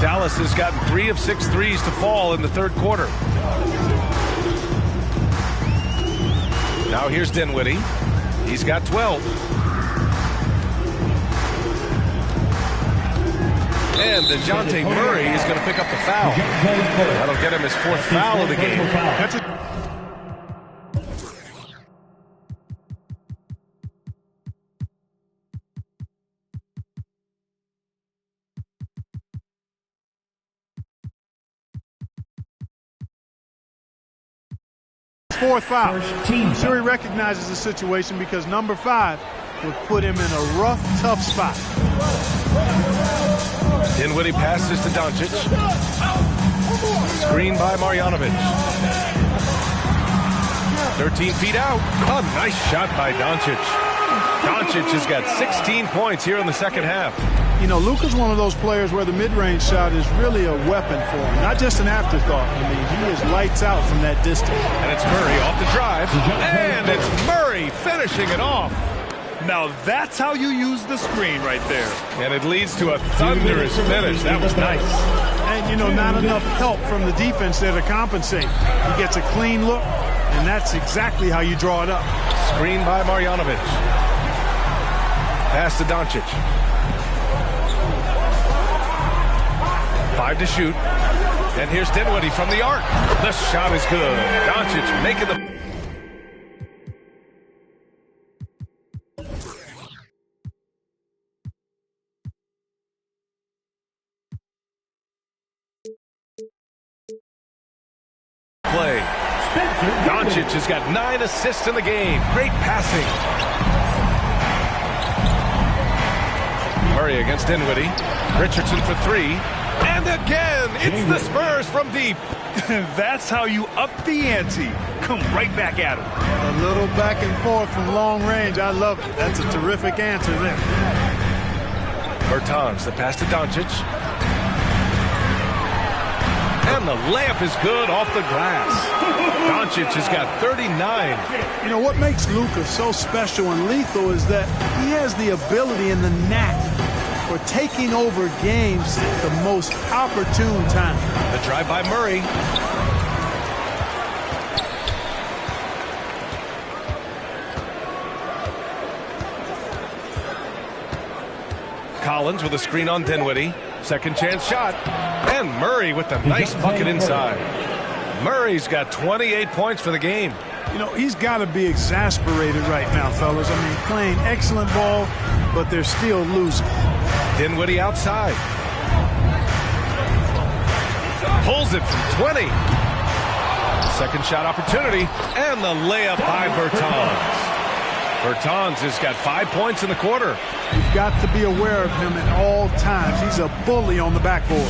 Dallas has gotten 3 of 6 threes to fall in the third quarter. Now here's Dinwiddie. He's got 12. And DeJounte Murray is going to pick up the foul. That'll get him his 4th foul of the game. That's a fourth foul. I'm sure he recognizes the situation because number 5 would put him in a rough, tough spot. Dinwiddie passes to Doncic. Screen by Marjanovic. 13 feet out. A nice shot by Doncic. Doncic has got 16 points here in the second half. You know, Luka's one of those players where the mid-range shot is really a weapon for him, not just an afterthought. I mean, he is lights out from that distance. And it's Murray off the drive. And it's Murray finishing it off. Now that's how you use the screen right there. And it leads to a thunderous finish. That was nice. And, you know, not enough help from the defense there to compensate. He gets a clean look, and that's exactly how you draw it up. Screen by Marjanovic. Pass to Doncic. 5 to shoot. And here's Dinwiddie from the arc. The shot is good. Doncic making the... play. Doncic has got 9 assists in the game. Great passing. Murray against Dinwiddie. Richardson for 3. And again, it's the Spurs from deep. That's how you up the ante. Come right back at him. A little back and forth from long range. I love it. That's a terrific answer there. Bertans, the pass to Doncic. And the layup is good off the glass. Doncic has got 39. You know, what makes Luka so special and lethal is that he has the ability and the knack for taking over games at the most opportune time. The drive by Murray. Collins with a screen on Dinwiddie. Second chance shot. And Murray with the nice bucket inside. Murray's got 28 points for the game. You know, he's got to be exasperated right now, fellas. I mean, playing excellent ball, but they're still losing. Dinwiddie outside. Pulls it from 20. Second shot opportunity. And the layup by Bertans. Bertans has got 5 points in the quarter. You've got to be aware of him at all times. He's a bully on the backboard.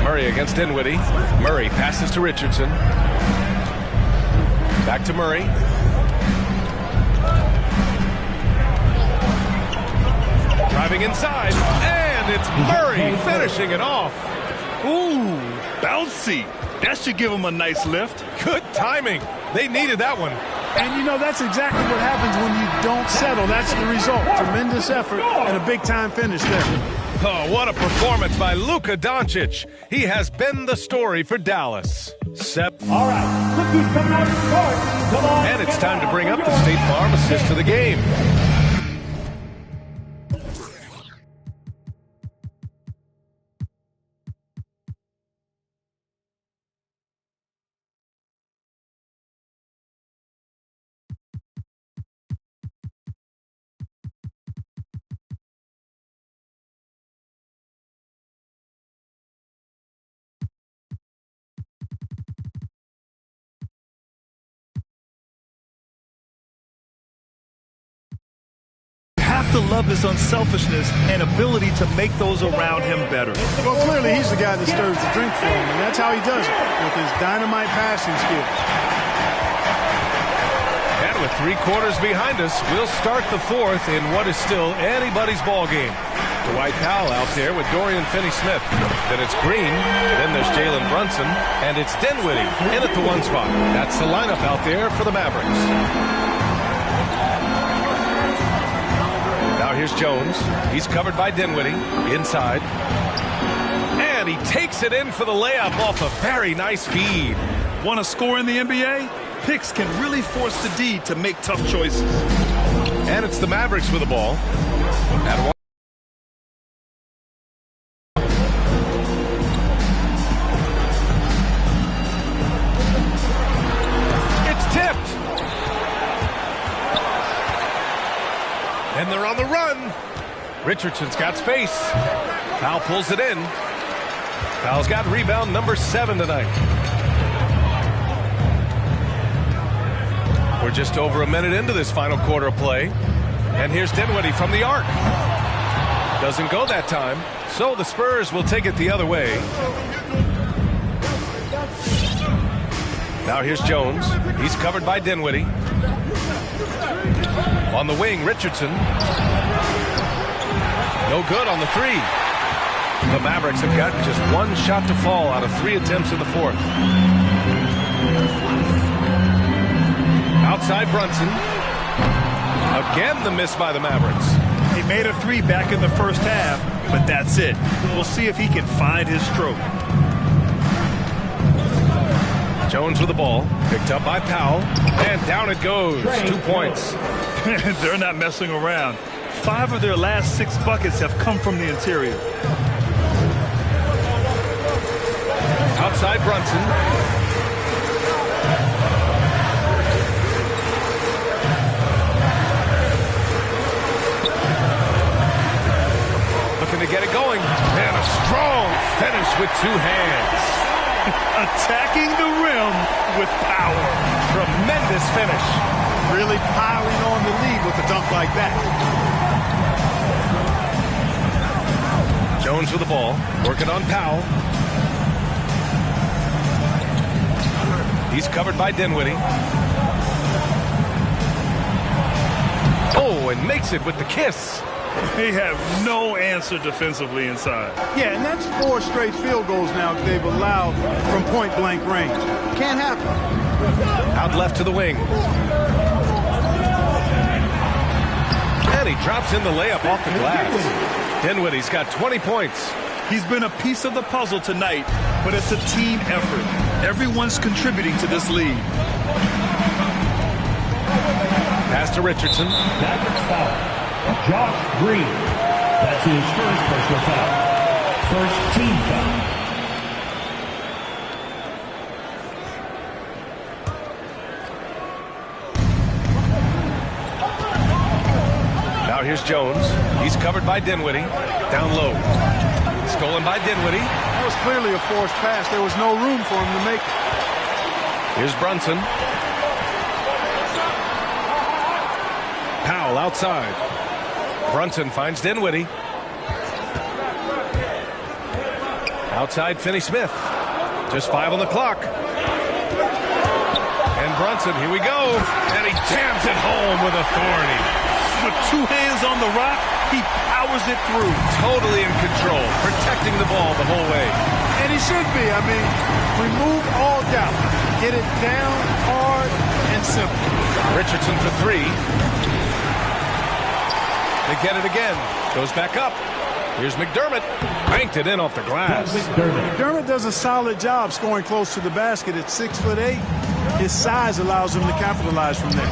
Murray against Dinwiddie. Murray passes to Richardson. Back to Murray. Driving inside. And it's Murray finishing it off. Ooh, bouncy. That should give him a nice lift. Good timing. They needed that one. And, you know, that's exactly what happens when you don't settle. That's the result. Tremendous effort and a big-time finish there. Oh, what a performance by Luka Doncic. He has been the story for Dallas. All right, look who's coming out of the court. Come on. And it's time to bring up the State Farm assist to the game. Have to love his unselfishness and ability to make those around him better. Well, clearly he's the guy that stirs the drink for him, and that's how he does it, with his dynamite passing skills. And with 3 quarters behind us, we'll start the fourth in what is still anybody's ball game. Dwight Powell out there with Dorian Finney-Smith. Then it's Green, then there's Jalen Brunson, and it's Dinwiddie in at the 1 spot. That's the lineup out there for the Mavericks. Now here's Jones. He's covered by Dinwiddie. Inside. And he takes it in for the layup off a very nice feed. Want to score in the NBA? Picks can really force the D to make tough choices. And it's the Mavericks with the ball. It's tipped. And they're on the run. Richardson's got space. Powell pulls it in. Powell's got rebound number 7 tonight. We're just over a minute into this final quarter of play. And here's Dinwiddie from the arc. Doesn't go that time, so the Spurs will take it the other way. Now here's Jones. He's covered by Dinwiddie. On the wing, Richardson. No good on the 3. The Mavericks have gotten just 1 shot to fall out of 3 attempts in the 4th. Outside Brunson. Again the miss by the Mavericks. He made a 3 back in the first half, but that's it. We'll see if he can find his stroke. Jones with the ball. Picked up by Powell. And down it goes. 2 points. They're not messing around. 5 of their last 6 buckets have come from the interior. Outside Brunson. Looking to get it going. And a strong finish with 2 hands. Attacking the rim with power. Tremendous finish. Really piling on the lead with a dunk like that. Jones with the ball. Working on Powell. He's covered by Dinwiddie. Oh, and makes it with the kiss. They have no answer defensively inside. Yeah, and that's 4 straight field goals now they've allowed from point-blank range. Can't happen. Out left to the wing. And he drops in the layup off the glass. Dinwiddie's got 20 points. He's been a piece of the puzzle tonight, but it's a team effort. Everyone's contributing to this lead. Pass to Richardson. Mavericks foul. Josh Green. That's his first personal foul. First team foul. Now here's Jones. He's covered by Dinwiddie. Down low. Stolen by Dinwiddie. That was clearly a forced pass. There was no room for him to make it. Here's Brunson. Powell outside. Brunson finds Dinwiddie. Outside Finney-Smith. Just 5 on the clock. And Brunson, here we go. And he jams it home with authority. With 2 hands on the rock, he powers it through. Totally in control, protecting the ball the whole way. And he should be. I mean, remove all doubt. Get it down hard and simple. Richardson for 3. They get it again. Goes back up. Here's McDermott. Banked it in off the glass. McDermott does a solid job scoring close to the basket at 6'8". His size allows him to capitalize from there.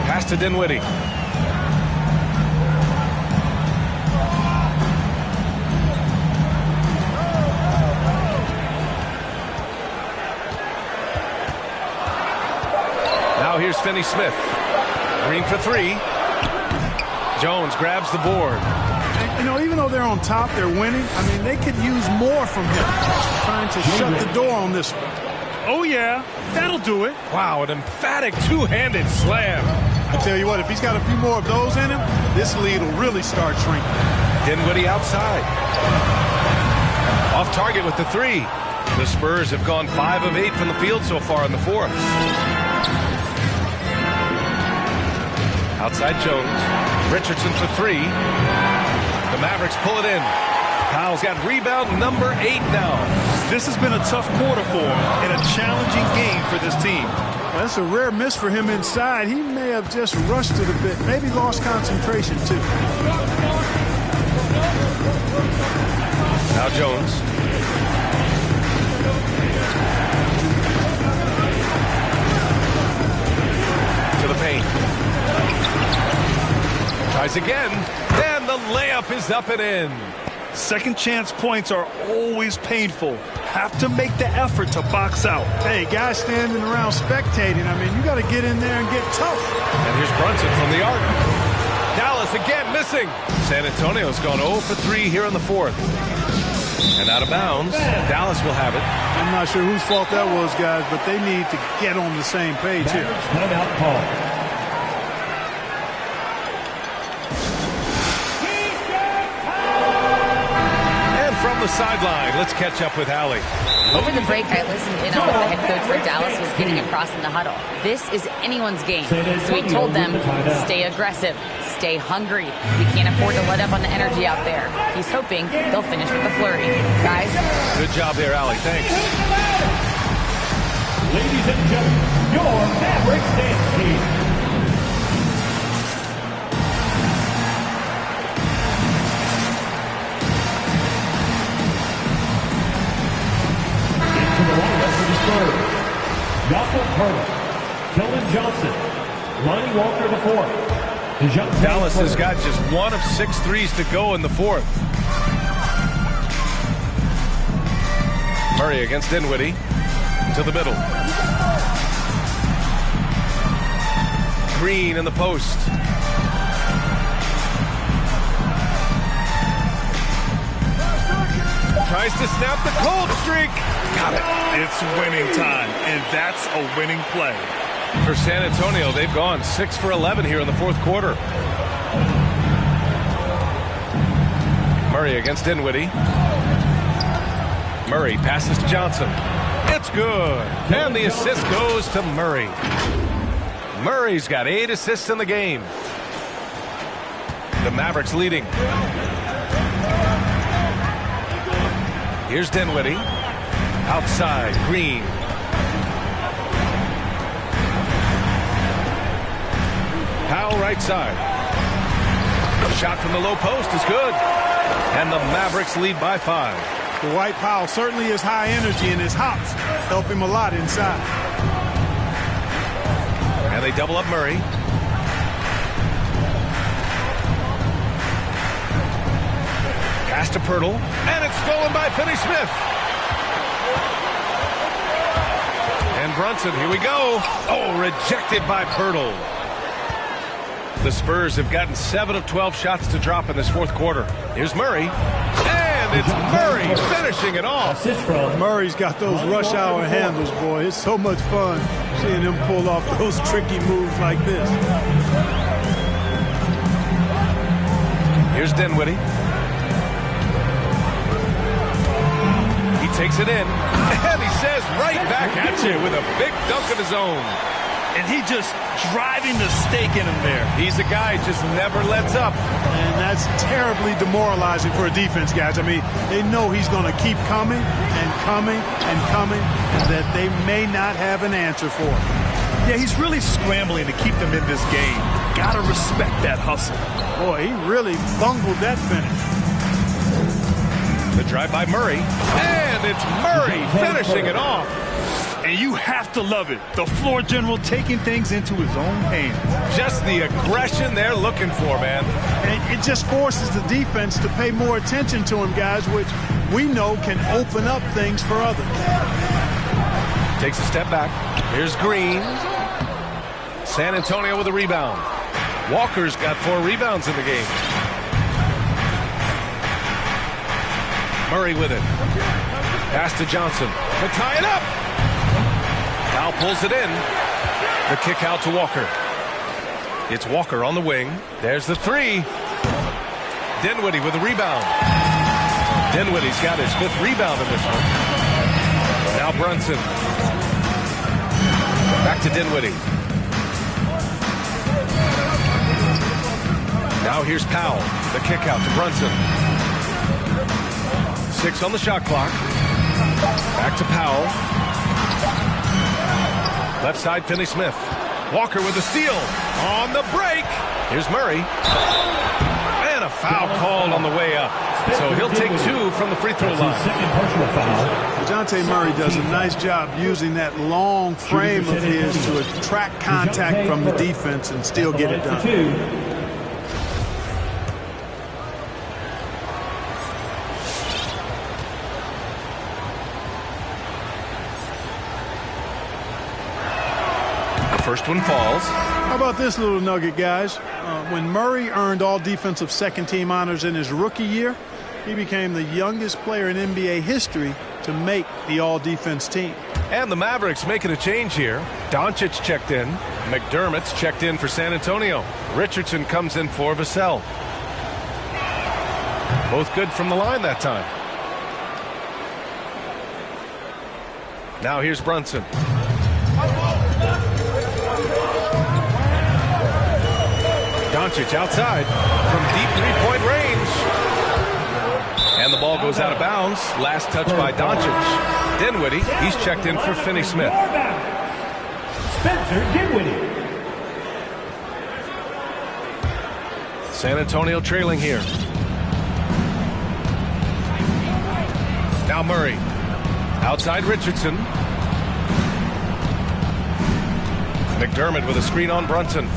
Pass to Dinwiddie. Now here's Finney-Smith. Green for 3. Jones grabs the board. And, you know, even though they're on top, they're winning. I mean, they could use more from him. Trying to shut the door on this one. Oh, yeah. That'll do it. Wow, an emphatic 2-handed slam. I tell you what, if he's got a few more of those in him, this lead will really start shrinking. Dinwiddie outside. Off target with the 3. The Spurs have gone 5 of 8 from the field so far in the 4th. Outside Jones. Richardson for 3. The Mavericks pull it in. Powell's got rebound number 8 now. This has been a tough quarter for him and a challenging game for this team. Well, that's a rare miss for him inside. He may have just rushed it a bit. Maybe lost concentration, too. Now Jones. To the paint. Tries again. And the layup is up and in. Second chance points are always painful. Have to make the effort to box out. Hey, guys standing around spectating. I mean, you got to get in there and get tough. And here's Brunson from the arc. Dallas again missing. San Antonio's gone 0 for 3 here in the fourth. And out of bounds, Dallas will have it. I'm not sure whose fault that was, guys, but they need to get on the same page here. Timeout call. And from the sideline, let's catch up with Allie. Over the break, I listened in on what the head coach for Dallas was getting across in the huddle. This is anyone's game. So he told them, stay aggressive, stay hungry. We can't afford to let up on the energy out there. He's hoping they'll finish with a flurry. Guys? Good job there, Allie. Thanks. Ladies and gentlemen, your Mavericks dance team. Jakob Hurley, Keldon Johnson, Lonnie Walker the fourth. Dallas has got just 1 of 6 threes to go in the fourth. Murray against Dinwiddie to the middle. Green in the post. Tries to snap the cold streak. Got it. It's winning time, and that's a winning play. For San Antonio, they've gone 6 for 11 here in the fourth quarter. Murray against Dinwiddie. Murray passes to Johnson. It's good. And the assist goes to Murray. Murray's got 8 assists in the game. The Mavericks leading. Here's Dinwiddie. Outside, Green. Powell right side. Shot from the low post is good. And the Mavericks lead by 5. Dwight Powell certainly is high energy, and his hops help him a lot inside. And they double up Murray. Pass to Pirtle, and it's stolen by Finney-Smith. And Brunson, here we go. Oh, rejected by Pirtle. The Spurs have gotten 7 of 12 shots to drop in this fourth quarter. Here's Murray, and it's Murray finishing it off. Murray's got those rush hour handles, boy. It's so much fun seeing him pull off those tricky moves like this. Here's Dinwiddie. He takes it in, and he says right back at you with a big dunk of his own. And he just driving the stake in him there. He's a guy who just never lets up. And that's terribly demoralizing for a defense, guys. I mean, they know he's going to keep coming and coming and coming, and that they may not have an answer for him. Yeah, he's really scrambling to keep them in this game. Gotta respect that hustle. Boy, he really bungled that finish. The drive by Murray, and it's Murray finishing it off. And you have to love it. The floor general taking things into his own hands. Just the aggression they're looking for, man. And it just forces the defense to pay more attention to him, guys, which we know can open up things for others. Takes a step back. Here's Green. San Antonio with a rebound. Walker's got 4 rebounds in the game. Murray with it. Pass to Johnson to tie it up. Powell pulls it in. The kick out to Walker. It's Walker on the wing. There's the 3. Dinwiddie with a rebound. Dinwiddie's got his 5th rebound in this one. Now Brunson. Back to Dinwiddie. Now here's Powell. The kick out to Brunson. 6 on the shot clock. Back to Powell. Left side, Finney-Smith. Walker with the steal. On the break. Here's Murray. And a foul called on the way up. So he'll take 2 from the free throw line. DeJounte Murray does a nice job using that long frame of his to attract contact from the defense and still get it done. First one falls. How about this little nugget, guys? When Murray earned all defensive second-team honors in his rookie year, he became the youngest player in NBA history to make the all-defense team. And the Mavericks making a change here. Doncic checked in. McDermott's checked in for San Antonio. Richardson comes in for Vassell. Both good from the line that time. Now here's Brunson. Doncic outside from deep three-point range. And the ball goes out of bounds. Last touch by Doncic. Dinwiddie, he's checked in for Finney Smith. Spencer Dinwiddie. San Antonio trailing here. Now Murray. Outside Richardson. McDermott with a screen on Brunson.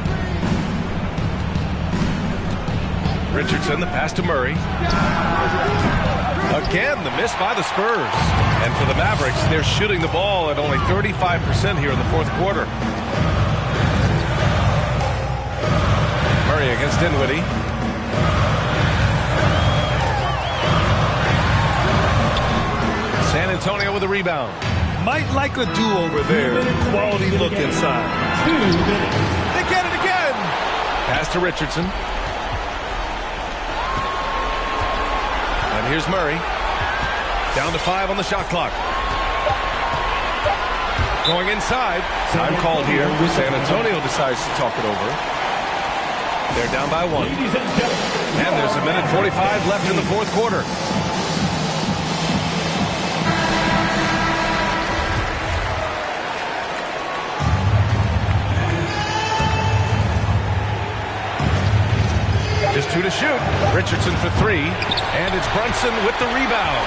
Richardson, the pass to Murray. Again, the miss by the Spurs. And for the Mavericks, they're shooting the ball at only 35% here in the fourth quarter. Murray against Dinwiddie. San Antonio with a rebound. Might like a do-over there. Quality look inside. 2 minutes. They get it again. Pass to Richardson. And here's Murray. Down to 5 on the shot clock. Going inside. Time called here. San Antonio decides to talk it over. They're down by 1. And there's a minute 45 left in the fourth quarter. Just 2 to shoot. Richardson for 3. And it's Brunson with the rebound.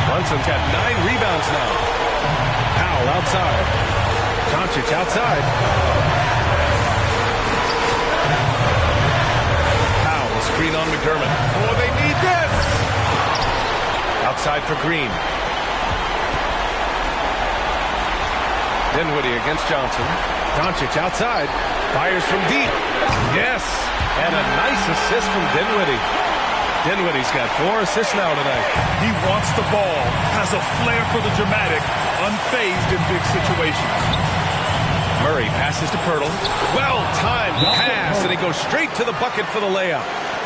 Brunson's got 9 rebounds now. Powell outside. Doncic outside. Powell, screen on McDermott. Oh, they need this! Outside for Green. Dinwiddie against Johnson. Doncic outside. Fires from deep. Yes! And a nice assist from Dinwiddie. Dinwiddie's got 4 assists now tonight. He wants the ball, has a flair for the dramatic, unfazed in big situations. Murray passes to Pirtle. Well-timed pass, and he goes straight to the bucket for the layup.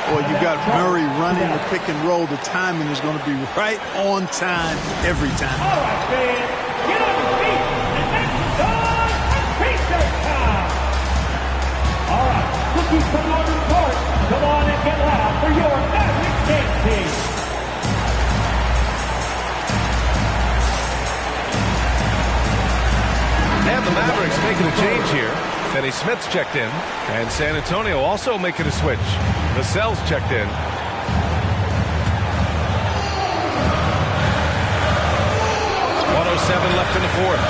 Boy, you got Murray running the pick and roll. The timing is going to be right on time every time. All right, fans, get on your feet, and make some noise for T-shirt time. All right, rookies coming on the court. Come on and get loud for your Mavericks dance team. And the Mavericks making a change here. Finney Smith's checked in. And San Antonio also making a switch. Vassell's checked in. .107 left in the fourth.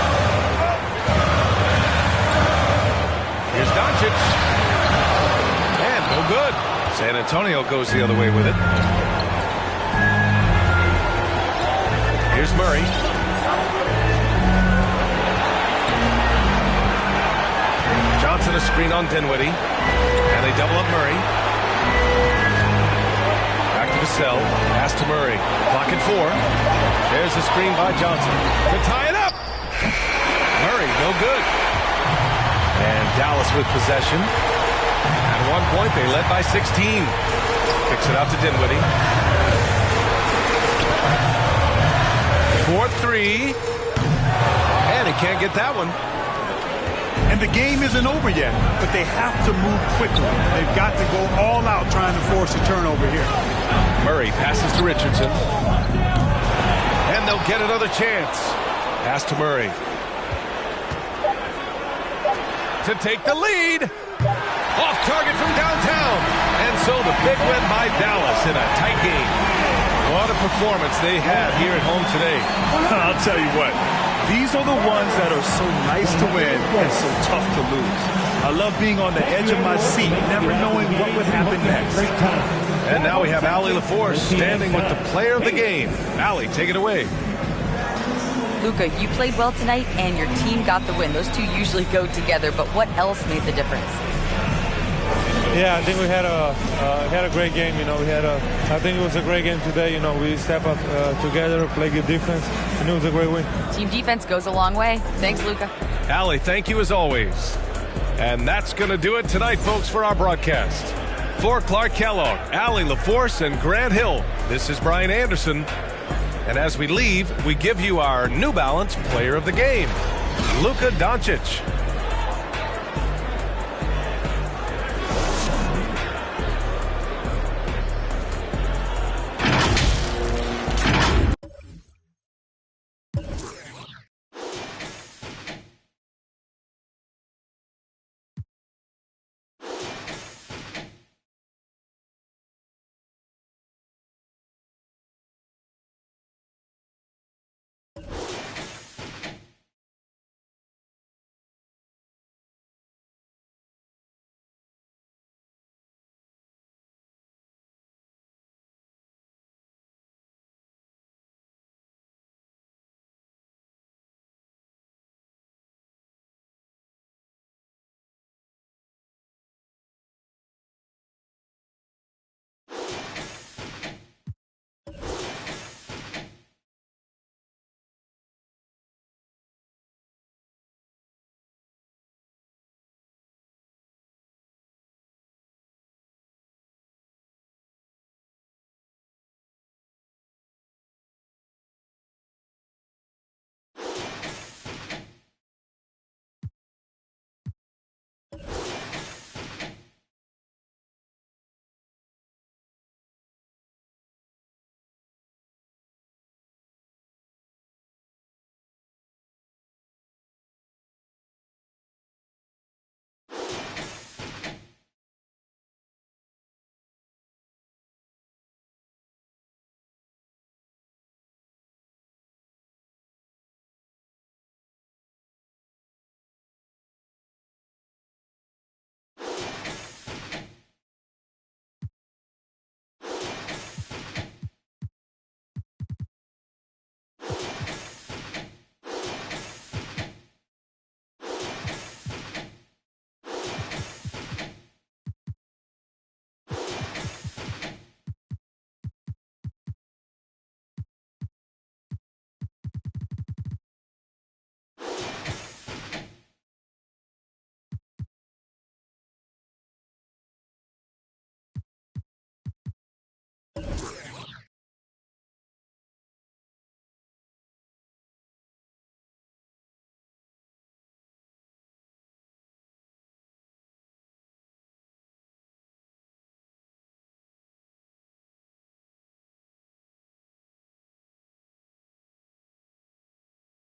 Here's Doncic. And no good. San Antonio goes the other way with it. Here's Murray. Johnson a screen on Dinwiddie. And they double up Murray. Back to Vassell. Pass to Murray. Clock at 4. There's the screen by Johnson. To tie it up. Murray, no good. And Dallas with possession. At one point, they led by 16. Kicks it out to Dinwiddie. 4-3. And he can't get that one. And the game isn't over yet, but they have to move quickly. They've got to go all out trying to force a turnover here. Murray passes to Richardson. And they'll get another chance. Pass to Murray. To take the lead. Off target from downtown. And so the big win by Dallas in a tight game. What a performance they had here at home today. I'll tell you what. These are the ones that are so nice to win and so tough to lose. I love being on the edge of my seat, never knowing what would happen next. And now we have Allie LaForce standing with the player of the game. Allie, take it away. Luka, you played well tonight, and your team got the win. Those two usually go together, but what else made the difference? Yeah, I think we had a great game. I think it was a great game today. We step up together, play good defense, and it was a great win. Team defense goes a long way. Thanks, Luka. Allie, thank you as always. And that's going to do it tonight, folks, for our broadcast. For Clark Kellogg, Allie LaForce, and Grant Hill, this is Brian Anderson. And as we leave, we give you our New Balance Player of the Game, Luka Doncic.